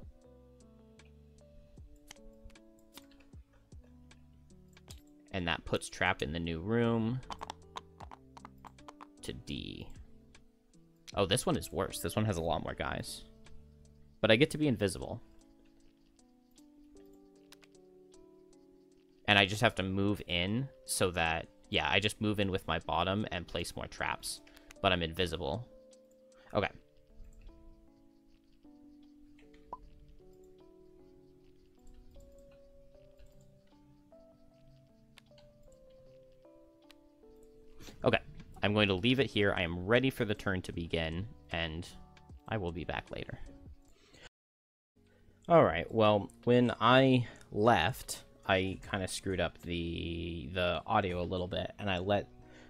And that puts Trap in the new room to D. Oh, this one is worse. This one has a lot more guys. But I get to be invisible. And I just have to move in so that... Yeah, I just move in with my bottom and place more traps. But I'm invisible. Okay. Okay. I'm going to leave it here. I am ready for the turn to begin, and I will be back later. Alright, well, when I left, I kind of screwed up the audio a little bit, and I let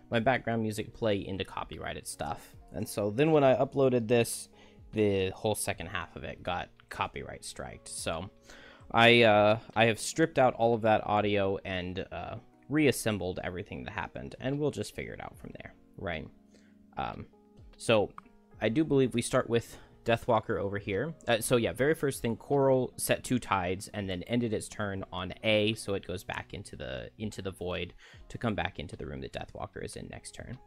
my background music play into copyrighted stuff. And so then when I uploaded this, the whole second half of it got copyright striked. So I have stripped out all of that audio and reassembled everything that happened, and we'll just figure it out from there, right? So I do believe we start with Deathwalker over here. So yeah, very first thing, Coral set 2 tides and then ended its turn on A, so it goes back into the void to come back into the room that Deathwalker is in next turn.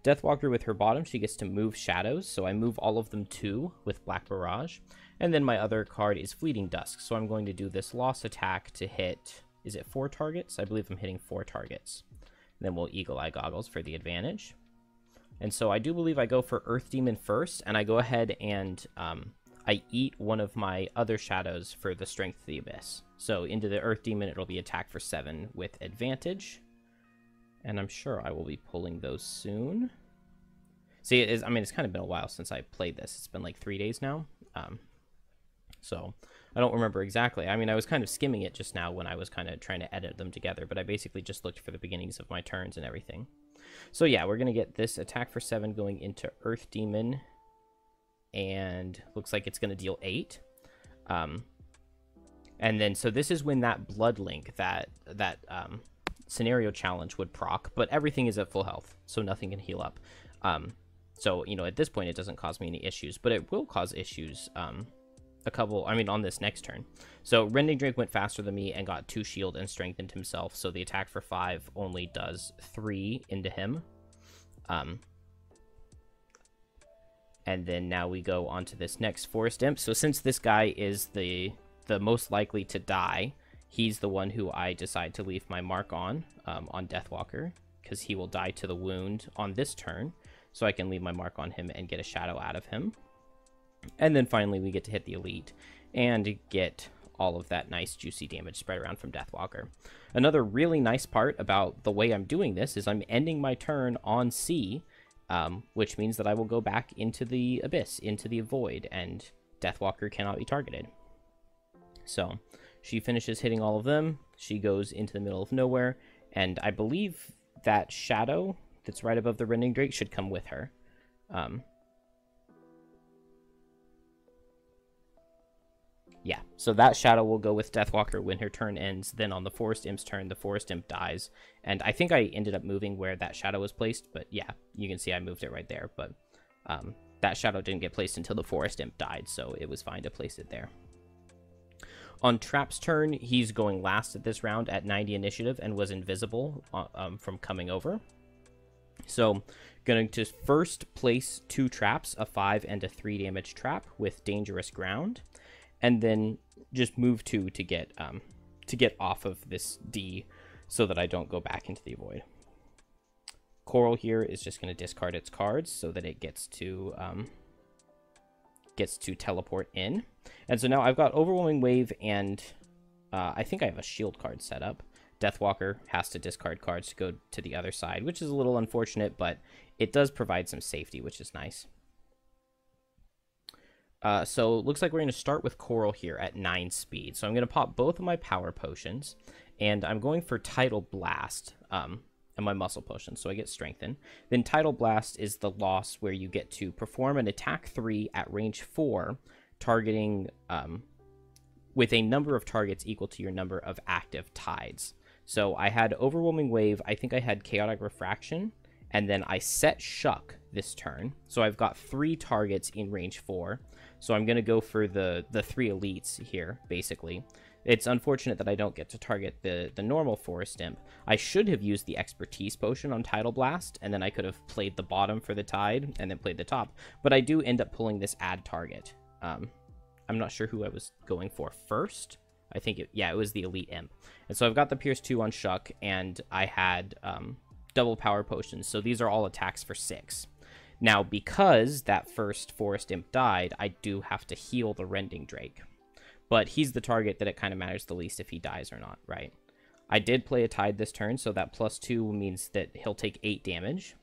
Deathwalker with her bottom, she gets to move shadows, so I move all of them 2 with Black Barrage. And then my other card is Fleeting Dusk, so I'm going to do this loss attack to hit, is it 4 targets? I believe I'm hitting 4 targets. And then we'll Eagle Eye Goggles for the advantage. And so I do believe I go for Earth Demon first, and I go ahead and I eat one of my other shadows for the Strength of the Abyss. So into the Earth Demon, it'll be attack for 7 with advantage. And I'm sure I will be pulling those soon. See, it's kind of been a while since I played this. It's been like 3 days now. So I don't remember exactly. I mean, I was kind of skimming it just now when I was kind of trying to edit them together, but I basically just looked for the beginnings of my turns and everything. So yeah, we're going to get this attack for 7 going into Earth Demon, and looks like it's going to deal 8. And then, so this is when that Blood Link, that scenario challenge would proc, but everything is at full health, so nothing can heal up. So, you know, at this point it doesn't cause me any issues, but it will cause issues on this next turn. So Rending Drake went faster than me and got 2 shield and strengthened himself, so the attack for 5 only does 3 into him. And then now we go on to this next Forest Imp. So since this guy is the most likely to die, he's the one who I decide to leave my mark on Deathwalker, because he will die to the wound on this turn, so I can leave my mark on him and get a shadow out of him. And then finally we get to hit the Elite and get all of that nice juicy damage spread around from Deathwalker. Another really nice part about the way I'm doing this is I'm ending my turn on C, which means that I will go back into the Abyss, into the Void, and Deathwalker cannot be targeted. So she finishes hitting all of them, she goes into the middle of nowhere, and I believe that shadow that's right above the Rending Drake should come with her. Yeah, so that shadow will go with Deathwalker when her turn ends. Then on the Forest Imp's turn, the Forest Imp dies. And I think I ended up moving where that shadow was placed, but yeah, you can see I moved it right there. But that shadow didn't get placed until the Forest Imp died, so it was fine to place it there. On Trap's turn, he's going last at this round at 90 initiative and was invisible from coming over. So going to first place 2 traps, a 5 and a 3 damage trap with Dangerous Ground. And then just move 2 to get off of this D so that I don't go back into the Void. Coral here is just going to discard its cards so that it gets to teleport in. And so now I've got Overwhelming Wave and I think I have a shield card set up. Deathwalker has to discard cards to go to the other side, which is a little unfortunate, but it does provide some safety, which is nice. So it looks like we're going to start with Coral here at 9 speed. So I'm going to pop both of my power potions, and I'm going for Tidal Blast and my muscle potion, so I get Strengthen. Then Tidal Blast is the loss where you get to perform an attack 3 at range 4, targeting with a number of targets equal to your number of active tides. So I had Overwhelming Wave, I think I had Chaotic Refraction, and then I set Shuck this turn. So I've got 3 targets in range 4. So I'm going to go for the 3 elites here, basically. It's unfortunate that I don't get to target the normal Forest Imp. I should have used the Expertise Potion on Tidal Blast, and then I could have played the bottom for the Tide, and then played the top. But I do end up pulling this Add Target. I'm not sure who I was going for first. I think, it was the Elite Imp. And so I've got the Pierce 2 on Shuck, and I had double Power Potions. So these are all attacks for 6. Now, because that first Forest Imp died, I do have to heal the Rending Drake. But he's the target that it kind of matters the least if he dies or not, right? I did play a Tide this turn, so that +2 means that he'll take 8 damage.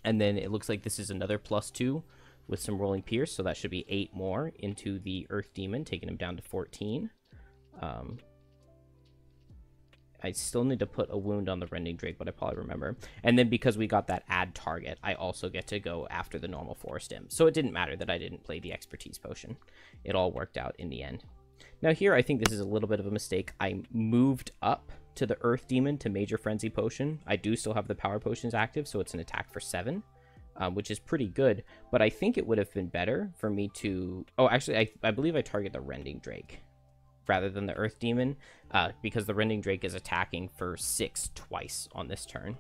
And then it looks like this is another +2 with some Rolling Pierce, so that should be 8 more into the Earth Demon, taking him down to 14. I still need to put a wound on the Rending Drake, but I probably remember. And then because we got that add target, I also get to go after the normal Forest Imp. So it didn't matter that I didn't play the Expertise Potion. It all worked out in the end. Now here, I think this is a little bit of a mistake. I moved up to the Earth Demon to Major Frenzy Potion. I do still have the Power Potions active, so it's an attack for 7, which is pretty good. But I think it would have been better for me to... Oh, actually, I believe I target the Rending Drake rather than the Earth Demon, because the Rending Drake is attacking for 6 twice on this turn,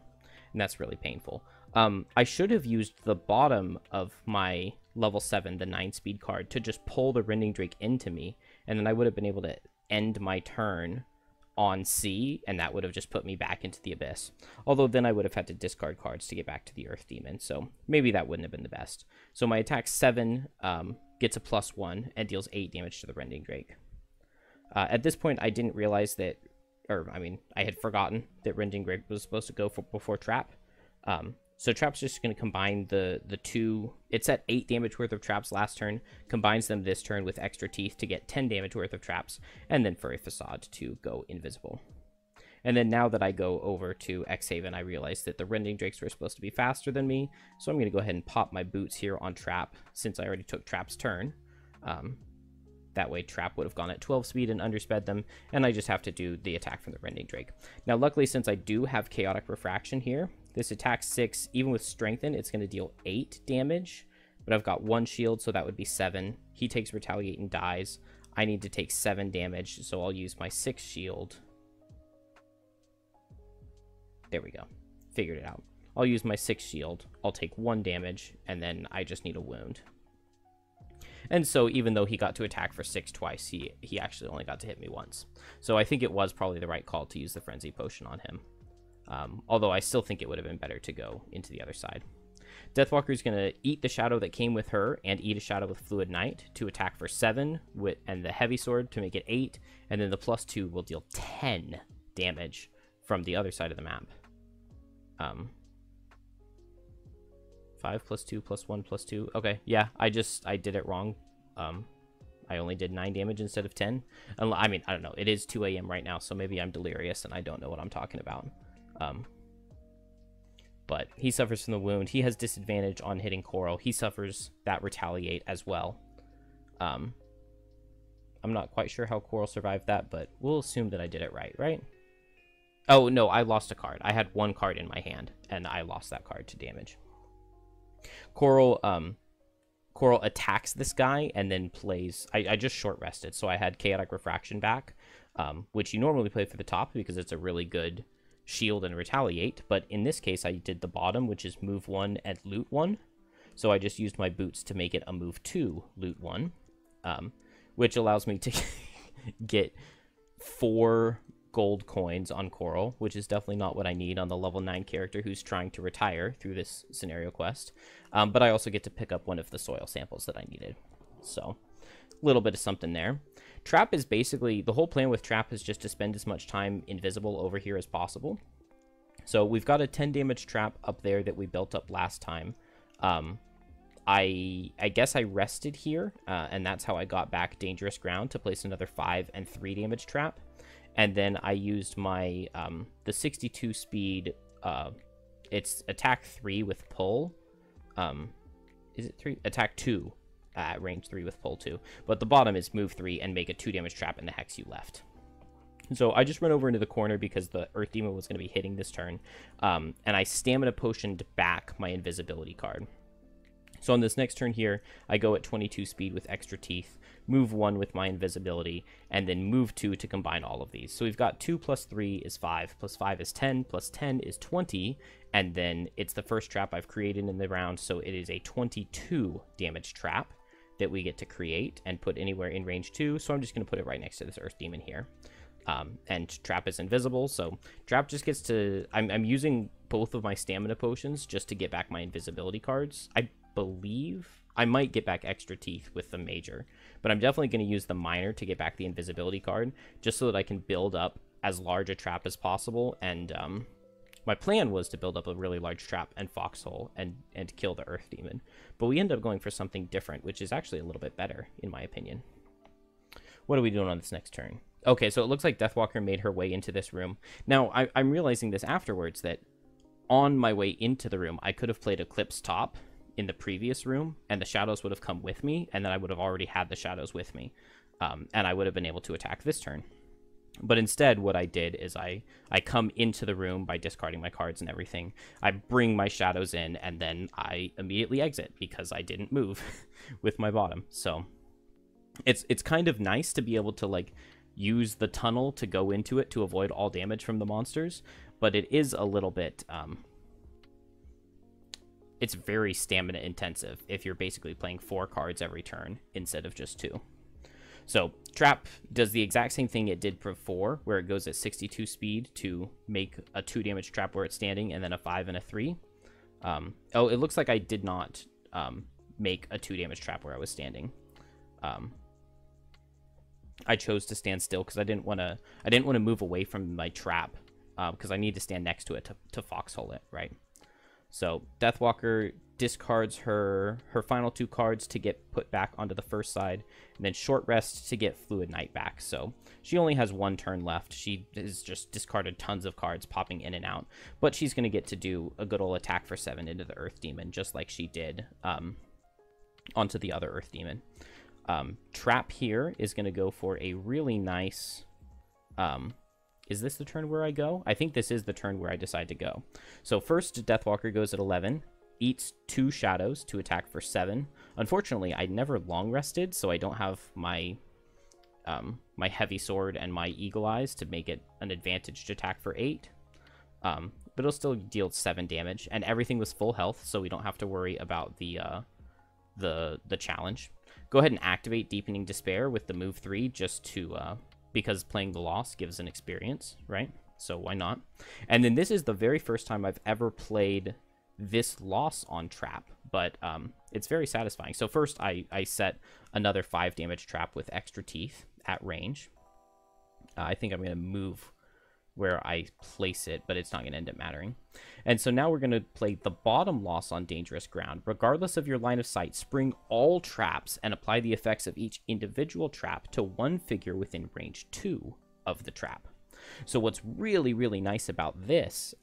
and that's really painful. I should have used the bottom of my level 7, the 9-speed card, to just pull the Rending Drake into me, and then I would have been able to end my turn on C, and that would have just put me back into the Abyss. Although then I would have had to discard cards to get back to the Earth Demon, so maybe that wouldn't have been the best. So my attack 7 gets a +1 and deals 8 damage to the Rending Drake. At this point, I didn't realize that, I had forgotten that Rending Drake was supposed to go before Trap. So Trap's just going to combine the 2. It's at 8 damage worth of traps last turn, combines them this turn with extra teeth to get 10 damage worth of traps, and then for a Facade to go invisible. And then now that I go over to Xhaven, I realize that the Rending Drakes were supposed to be faster than me, so I'm going to go ahead and pop my boots here on Trap, since I already took Trap's turn. That way Trap would have gone at 12 speed and undersped them, and I just have to do the attack from the Rending Drake. Now, luckily, since I do have Chaotic Refraction here, this attack 6, even with Strengthen, it's going to deal 8 damage, but I've got 1 shield, so that would be 7. He takes Retaliate and dies. I need to take 7 damage, so I'll use my 6 shield. There we go. Figured it out. I'll use my 6 shield. I'll take 1 damage, and then I just need a wound. And so even though he got to attack for 6 twice, he actually only got to hit me once. So I think it was probably the right call to use the Frenzy Potion on him. Although I still think it would have been better to go into the other side. Deathwalker's going to eat the shadow that came with her and eat a shadow with Fluid Knight to attack for 7, and the Heavy Sword to make it 8, and then the +2 will deal 10 damage from the other side of the map. 5 + 2 + 1 + 2. Okay, yeah, I did it wrong. I only did 9 damage instead of 10. I mean, I don't know. It is 2 a.m. right now, so maybe I'm delirious and I don't know what I'm talking about. But he suffers from the wound. He has disadvantage on hitting Coral. He suffers that Retaliate as well. I'm not quite sure how Coral survived that, but we'll assume that I did it right? Oh, no, I lost a card. I had 1 card in my hand, and I lost that card to damage. Coral attacks this guy and then plays... I just short rested, so I had Chaotic Refraction back, which you normally play for the top because it's a really good shield and retaliate, but in this case I did the bottom, which is move 1 and loot 1, so I just used my boots to make it a move 2 loot 1, which allows me to get 4 gold coins on Coral, which is definitely not what I need on the level 9 character who's trying to retire through this scenario quest. But I also get to pick up one of the soil samples that I needed. So, a little bit of something there. Trap is basically, the whole plan with Trap is just to spend as much time invisible over here as possible. So we've got a 10 damage trap up there that we built up last time. I guess I rested here, and that's how I got back Dangerous Ground to place another 5 and 3 damage trap. And then I used my, the 62 speed, it's attack 3 with pull. Is it 3? Attack 2 at range 3 with pull 2. But the bottom is move 3 and make a 2 damage trap in the hex you left. So I just run over into the corner because the Earth Demon was going to be hitting this turn. And I Stamina Potioned back my invisibility card. So on this next turn here, I go at 22 speed with extra teeth, move 1 with my invisibility, and then move 2 to combine all of these. So we've got 2 plus 3 is 5, plus 5 is 10, plus 10 is 20, and then it's the first trap I've created in the round, so it is a 22 damage trap that we get to create and put anywhere in range 2, so I'm just going to put it right next to this Earth Demon here. And Trap is invisible, so Trap just gets to... I'm using both of my Stamina Potions just to get back my invisibility cards. I believe I might get back extra teeth with the major, but I'm definitely going to use the minor to get back the invisibility card just so that I can build up as large a trap as possible. And my plan was to build up a really large trap and foxhole and kill the Earth Demon, but we end up going for something different, which is actually a little bit better in my opinion. What are we doing on this next turn? Okay, so it looks like Deathwalker made her way into this room. Now I'm realizing this afterwards, that on my way into the room I could have played Eclipse Top in the previous room, and the shadows would have come with me, and then I would have already had the shadows with me, and I would have been able to attack this turn. But instead, what I did is I come into the room by discarding my cards and everything. I bring my shadows in, and then I immediately exit because I didn't move with my bottom. So it's kind of nice to be able to like use the tunnel to go into it to avoid all damage from the monsters, but it is a little bit it's very stamina intensive if you're basically playing 4 cards every turn instead of just 2. So Trap does the exact same thing it did before, where it goes at 62 speed to make a 2 damage trap where it's standing, and then a 5 and a 3. Oh, it looks like I did not make a 2 damage trap where I was standing. I chose to stand still because I didn't want to move away from my trap because I need to stand next to it to foxhole it, right? So Deathwalker discards her final 2 cards to get put back onto the first side, and then short rest to get Fluid Knight back. So she only has 1 turn left. She has just discarded tons of cards popping in and out, but she's going to get to do a good old attack for 7 into the Earth Demon, just like she did onto the other Earth Demon. Trap here is going to go for a really nice... is this the turn where I go? I think this is the turn where I decide to go. So first, Deathwalker goes at 11, eats 2 shadows to attack for 7. Unfortunately, I never long rested, so I don't have my my heavy sword and my eagle eyes to make it an advantage to attack for 8. But it'll still deal 7 damage, and everything was full health, so we don't have to worry about the challenge. Go ahead and activate Deepening Despair with the move 3 just to... because playing the loss gives an experience, right? So why not? And then this is the very first time I've ever played this loss on Trap, but it's very satisfying. So first I set another 5 damage trap with extra teeth at range. I think I'm going to move where I place it, but it's not going to end up mattering. And so now we're going to play the bottom loss on Dangerous Ground. Regardless of your line of sight, spring all traps and apply the effects of each individual trap to one figure within range 2 of the trap. So what's really, really nice about this,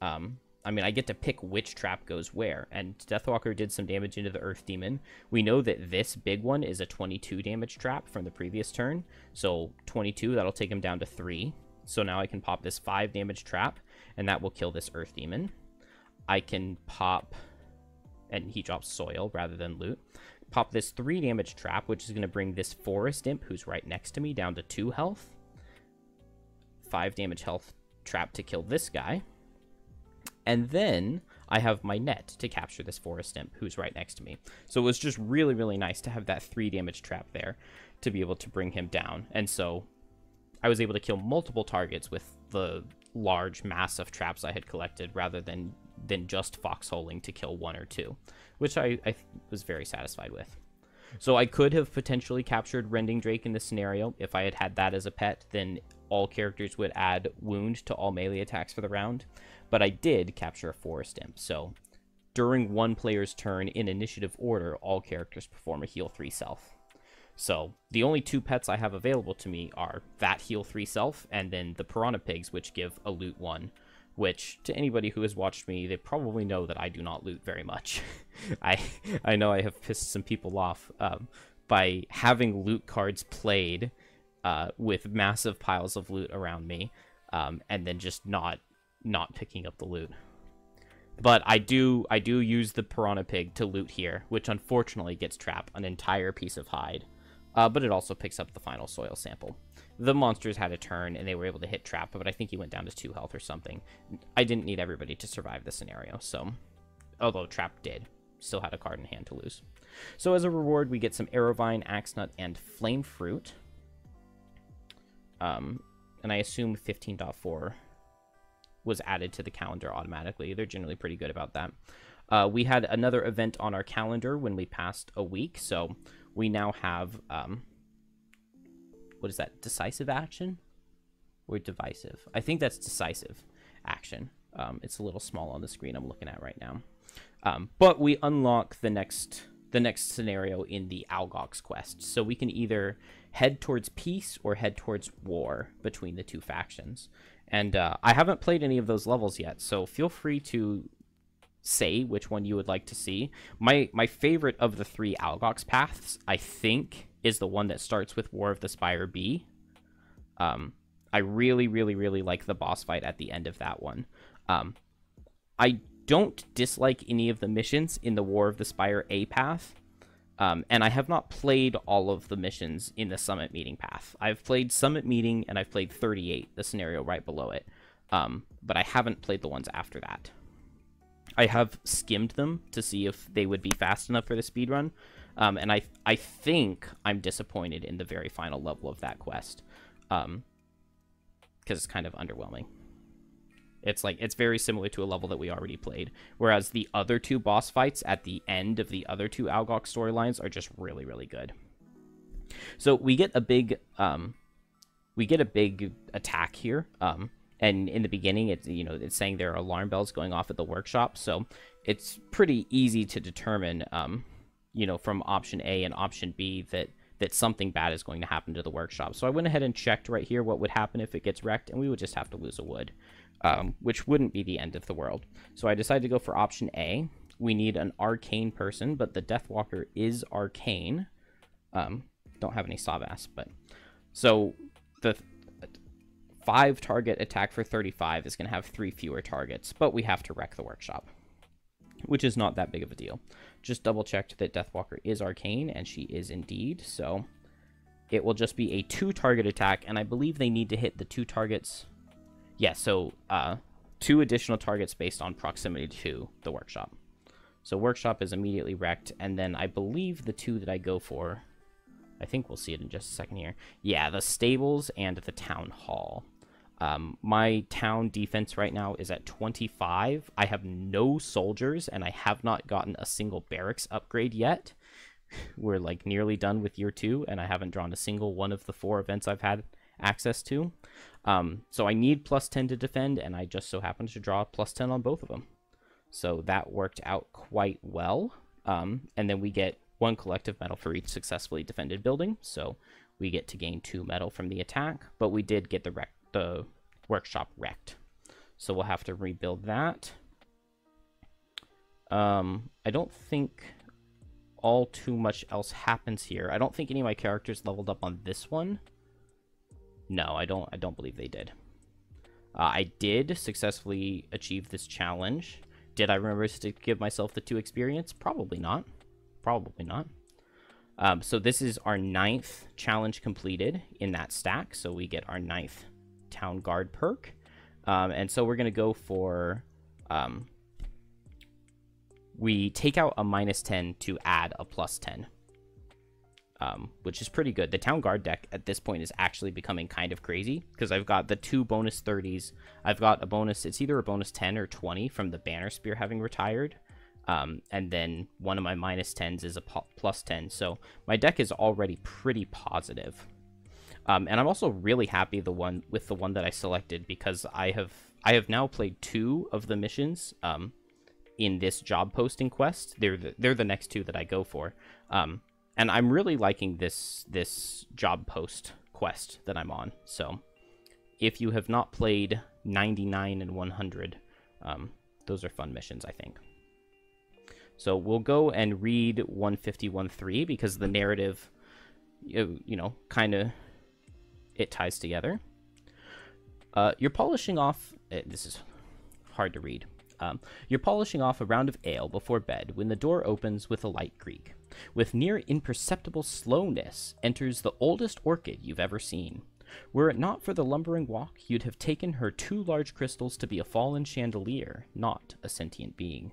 I mean, I get to pick which trap goes where, and Deathwalker did some damage into the Earth Demon. We know that this big one is a 22 damage trap from the previous turn, so 22, that'll take him down to 3. So now I can pop this 5 damage trap, and that will kill this Earth Demon. I can pop, and he drops soil rather than loot, pop this 3 damage trap, which is going to bring this Forest Imp, who's right next to me, down to 2 health. 5 damage health trap to kill this guy. And then I have my net to capture this Forest Imp, who's right next to me. So it was just really, really nice to have that 3 damage trap there to be able to bring him down. And so I was able to kill multiple targets with the large mass of traps I had collected rather than just foxholing to kill 1 or 2, which I was very satisfied with. So I could have potentially captured Rending Drake in this scenario. If I had had that as a pet, then all characters would add wound to all melee attacks for the round. But I did capture a Forest Imp, so during one player's turn in initiative order, all characters perform a heal 3 self. So the only 2 pets I have available to me are that heal 3 self and then the piranha pigs, which give a loot 1, which to anybody who has watched me, they probably know that I do not loot very much. I know I have pissed some people off by having loot cards played with massive piles of loot around me, and then just not picking up the loot. But I do use the piranha pig to loot here, which unfortunately gets Trap, an entire piece of hide. But it also picks up the final soil sample. The monsters had a turn, and they were able to hit Trap, but I think he went down to 2 health or something. I didn't need everybody to survive the scenario, so... Although Trap did. Still had a card in hand to lose. So as a reward, we get some Arrowvine, Axenut, and Flame Fruit. And I assume 15.4 was added to the calendar automatically. They're generally pretty good about that. We had another event on our calendar when we passed a week, so... We now have, what is that, decisive action? Or divisive? I think that's decisive action. It's a little small on the screen I'm looking at right now. But we unlock the next scenario in the Algox quest. So we can either head towards peace or head towards war between the 2 factions. And I haven't played any of those levels yet, so feel free to... say which one you would like to see. My favorite of the 3 Algox paths, I think, is the one that starts with War of the Spire B. I really, really, really like the boss fight at the end of that one. I don't dislike any of the missions in the War of the Spire A path, and I have not played all of the missions in the Summit Meeting path. I've played Summit Meeting, and I've played 38, the scenario right below it, but I haven't played the ones after that. I have skimmed them to see if they would be fast enough for the speedrun, and I think I'm disappointed in the very final level of that quest, because it's kind of underwhelming. It's very similar to a level that we already played, whereas the other 2 boss fights at the end of the other 2 Algox storylines are just really, really good. So we get a big attack here. And in the beginning, it's saying there are alarm bells going off at the workshop, so it's pretty easy to determine, from option A and option B that something bad is going to happen to the workshop. So I went ahead and checked right here what would happen if it gets wrecked, and we would just have to lose a wood, which wouldn't be the end of the world. So I decided to go for option A. We need an arcane person, but the Deathwalker is arcane. Don't have any Savas, but... So the... 5 target attack for 35 is going to have 3 fewer targets, but we have to wreck the workshop, which is not that big of a deal. Just double checked that Deathwalker is arcane, and she is indeed, so it will just be a 2 target attack, and I believe they need to hit the 2 targets. Yeah, so 2 additional targets based on proximity to the workshop. So workshop is immediately wrecked, and then I believe the 2 that I go for, I think we'll see it in just a second here. Yeah, the stables and the town hall. My town defense right now is at 25. I have no soldiers, and I have not gotten a single barracks upgrade yet. We're like nearly done with year 2, and I haven't drawn a single one of the 4 events I've had access to. So I need +10 to defend, and I just so happened to draw +10 on both of them. So that worked out quite well. And then we get 1 collective metal for each successfully defended building, so we get to gain 2 metal from the attack, but we did get the workshop wrecked. So we'll have to rebuild that. I don't think all too much else happens here. I don't think any of my characters leveled up on this one. No, I don't believe they did. I did successfully achieve this challenge. Did I remember to give myself the 2 experience? Probably not. Probably not. So this is our 9th challenge completed in that stack. So we get our 9th Town Guard perk. And so we're going to go for... we take out a -10 to add a +10. Which is pretty good. The Town Guard deck at this point is actually becoming kind of crazy, because I've got the 2 bonus 30s. I've got a bonus, it's either a bonus 10 or 20 from the Banner Spear having retired. And then one of my -10s is a +10. So my deck is already pretty positive. And I'm also really happy with the one that I selected, because I have now played 2 of the missions in this job posting quest. They're the next two that I go for. And I'm really liking this job post quest that I'm on. So if you have not played 99 and 100, those are fun missions, I think. So we'll go and read 151.3 because the narrative, you know, kind of, it ties together. You're polishing off, this is hard to read. You're polishing off a round of ale before bed when the door opens with a light creak. With near imperceptible slowness enters the oldest orchid you've ever seen. Were it not for the lumbering walk, you'd have taken her 2 large crystals to be a fallen chandelier, not a sentient being.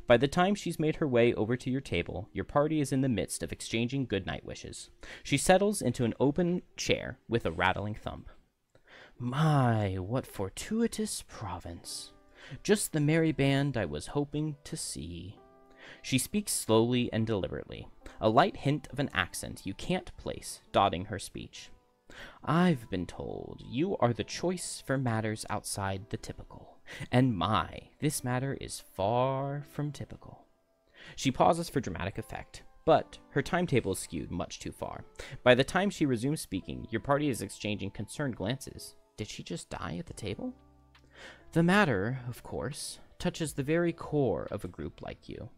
By the time she's made her way over to your table, your party is in the midst of exchanging goodnight wishes. She settles into an open chair with a rattling thump. My, what fortuitous province. Just the merry band I was hoping to see. She speaks slowly and deliberately, a light hint of an accent you can't place dotting her speech. I've been told you are the choice for matters outside the typical, and my, this matter is far from typical. She pauses for dramatic effect, but her timetable is skewed much too far. By the time she resumes speaking, your party is exchanging concerned glances. Did she just die at the table? The matter, of course, touches the very core of a group like you.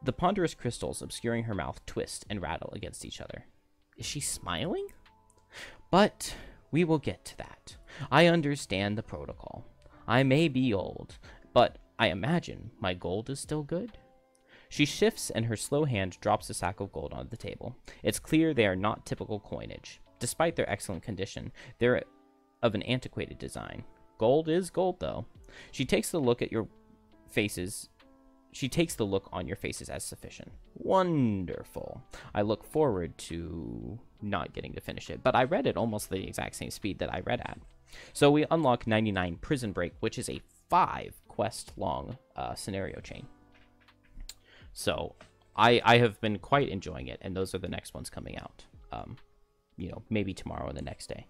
The ponderous crystals obscuring her mouth twist and rattle against each other. Is she smiling? But we will get to that. I understand the protocol. I may be old, but I imagine my gold is still good. She shifts and her slow hand drops a sack of gold on the table. It's clear they are not typical coinage. Despite their excellent condition, they're of an antiquated design. Gold is gold, though. She takes the look at your faces. She takes the look on your faces as sufficient. Wonderful. I look forward to not getting to finish it, but I read it almost the exact same speed that I read at. So we unlock 99 Prison Break, which is a 5-quest long scenario chain. So I have been quite enjoying it, and those are the next ones coming out. You know, maybe tomorrow or the next day.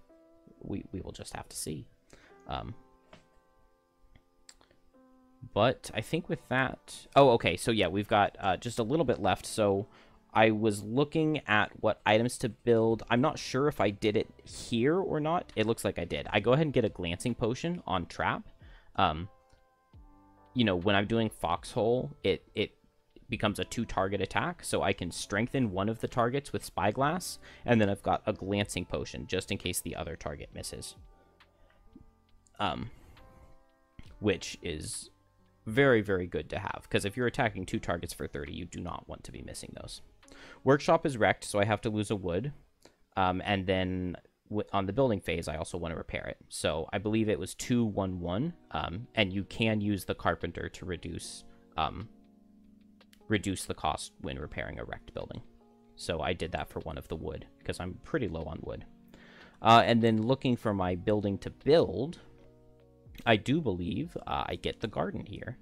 We will just have to see. But I think with that... Oh, okay. So, yeah, we've got just a little bit left. So I was looking at what items to build. I'm not sure if I did it here or not. It looks like I did. I go ahead and get a glancing potion on trap. You know, when I'm doing Foxhole, it becomes a 2-target attack. So I can strengthen one of the targets with Spyglass. And then I've got a glancing potion just in case the other target misses. Which is very, very good to have, because if you're attacking 2 targets for 30, you do not want to be missing those. Workshop is wrecked, so I have to lose a wood, and then on the building phase, I also want to repair it. So I believe it was 211, and you can use the carpenter to reduce the cost when repairing a wrecked building. So I did that for one of the wood, because I'm pretty low on wood. And then looking for my building to build, I do believe I get the garden here,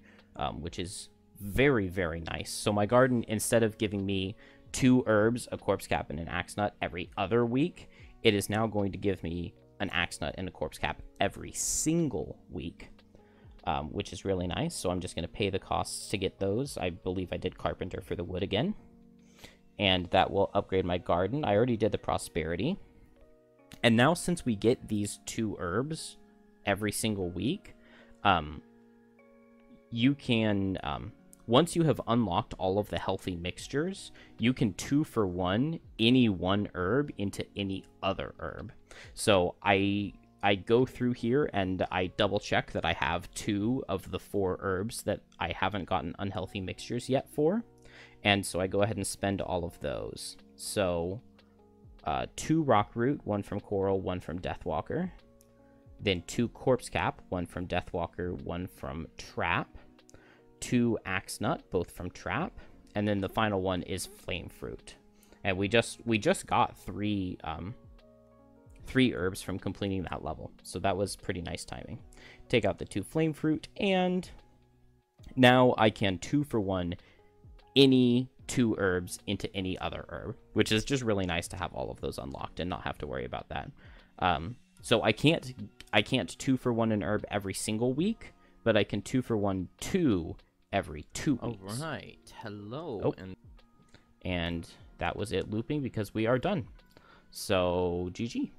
which is very, very nice. So my garden, instead of giving me 2 herbs, a corpse cap, and an axe nut every other week, it is now going to give me an axe nut and a corpse cap every single week, which is really nice. So I'm just going to pay the costs to get those. I believe I did carpenter for the wood again, and that will upgrade my garden. I already did the prosperity. And now since we get these 2 herbs every single week, you can, once you have unlocked all of the healthy mixtures, you can 2-for-1 any one herb into any other herb. So I go through here and I double check that I have 2 of the 4 herbs that I haven't gotten unhealthy mixtures yet for, and so I go ahead and spend all of those. So 2 rock root, 1 from coral, 1 from deathwalker. Then 2 corpse cap, 1 from deathwalker, 1 from trap. 2 axe nut, both from trap. And then the final one is flame fruit. And we just got 3 herbs from completing that level. So that was pretty nice timing. Take out the 2 flame fruit, and now I can 2-for-1 any 2 herbs into any other herb, which is just really nice to have all of those unlocked and not have to worry about that. So I can't 2-for-1 an herb every single week, but I can 2-for-1 2 every 2 weeks. All right. Hello. Oh. And that was it looping because we are done. So, GG.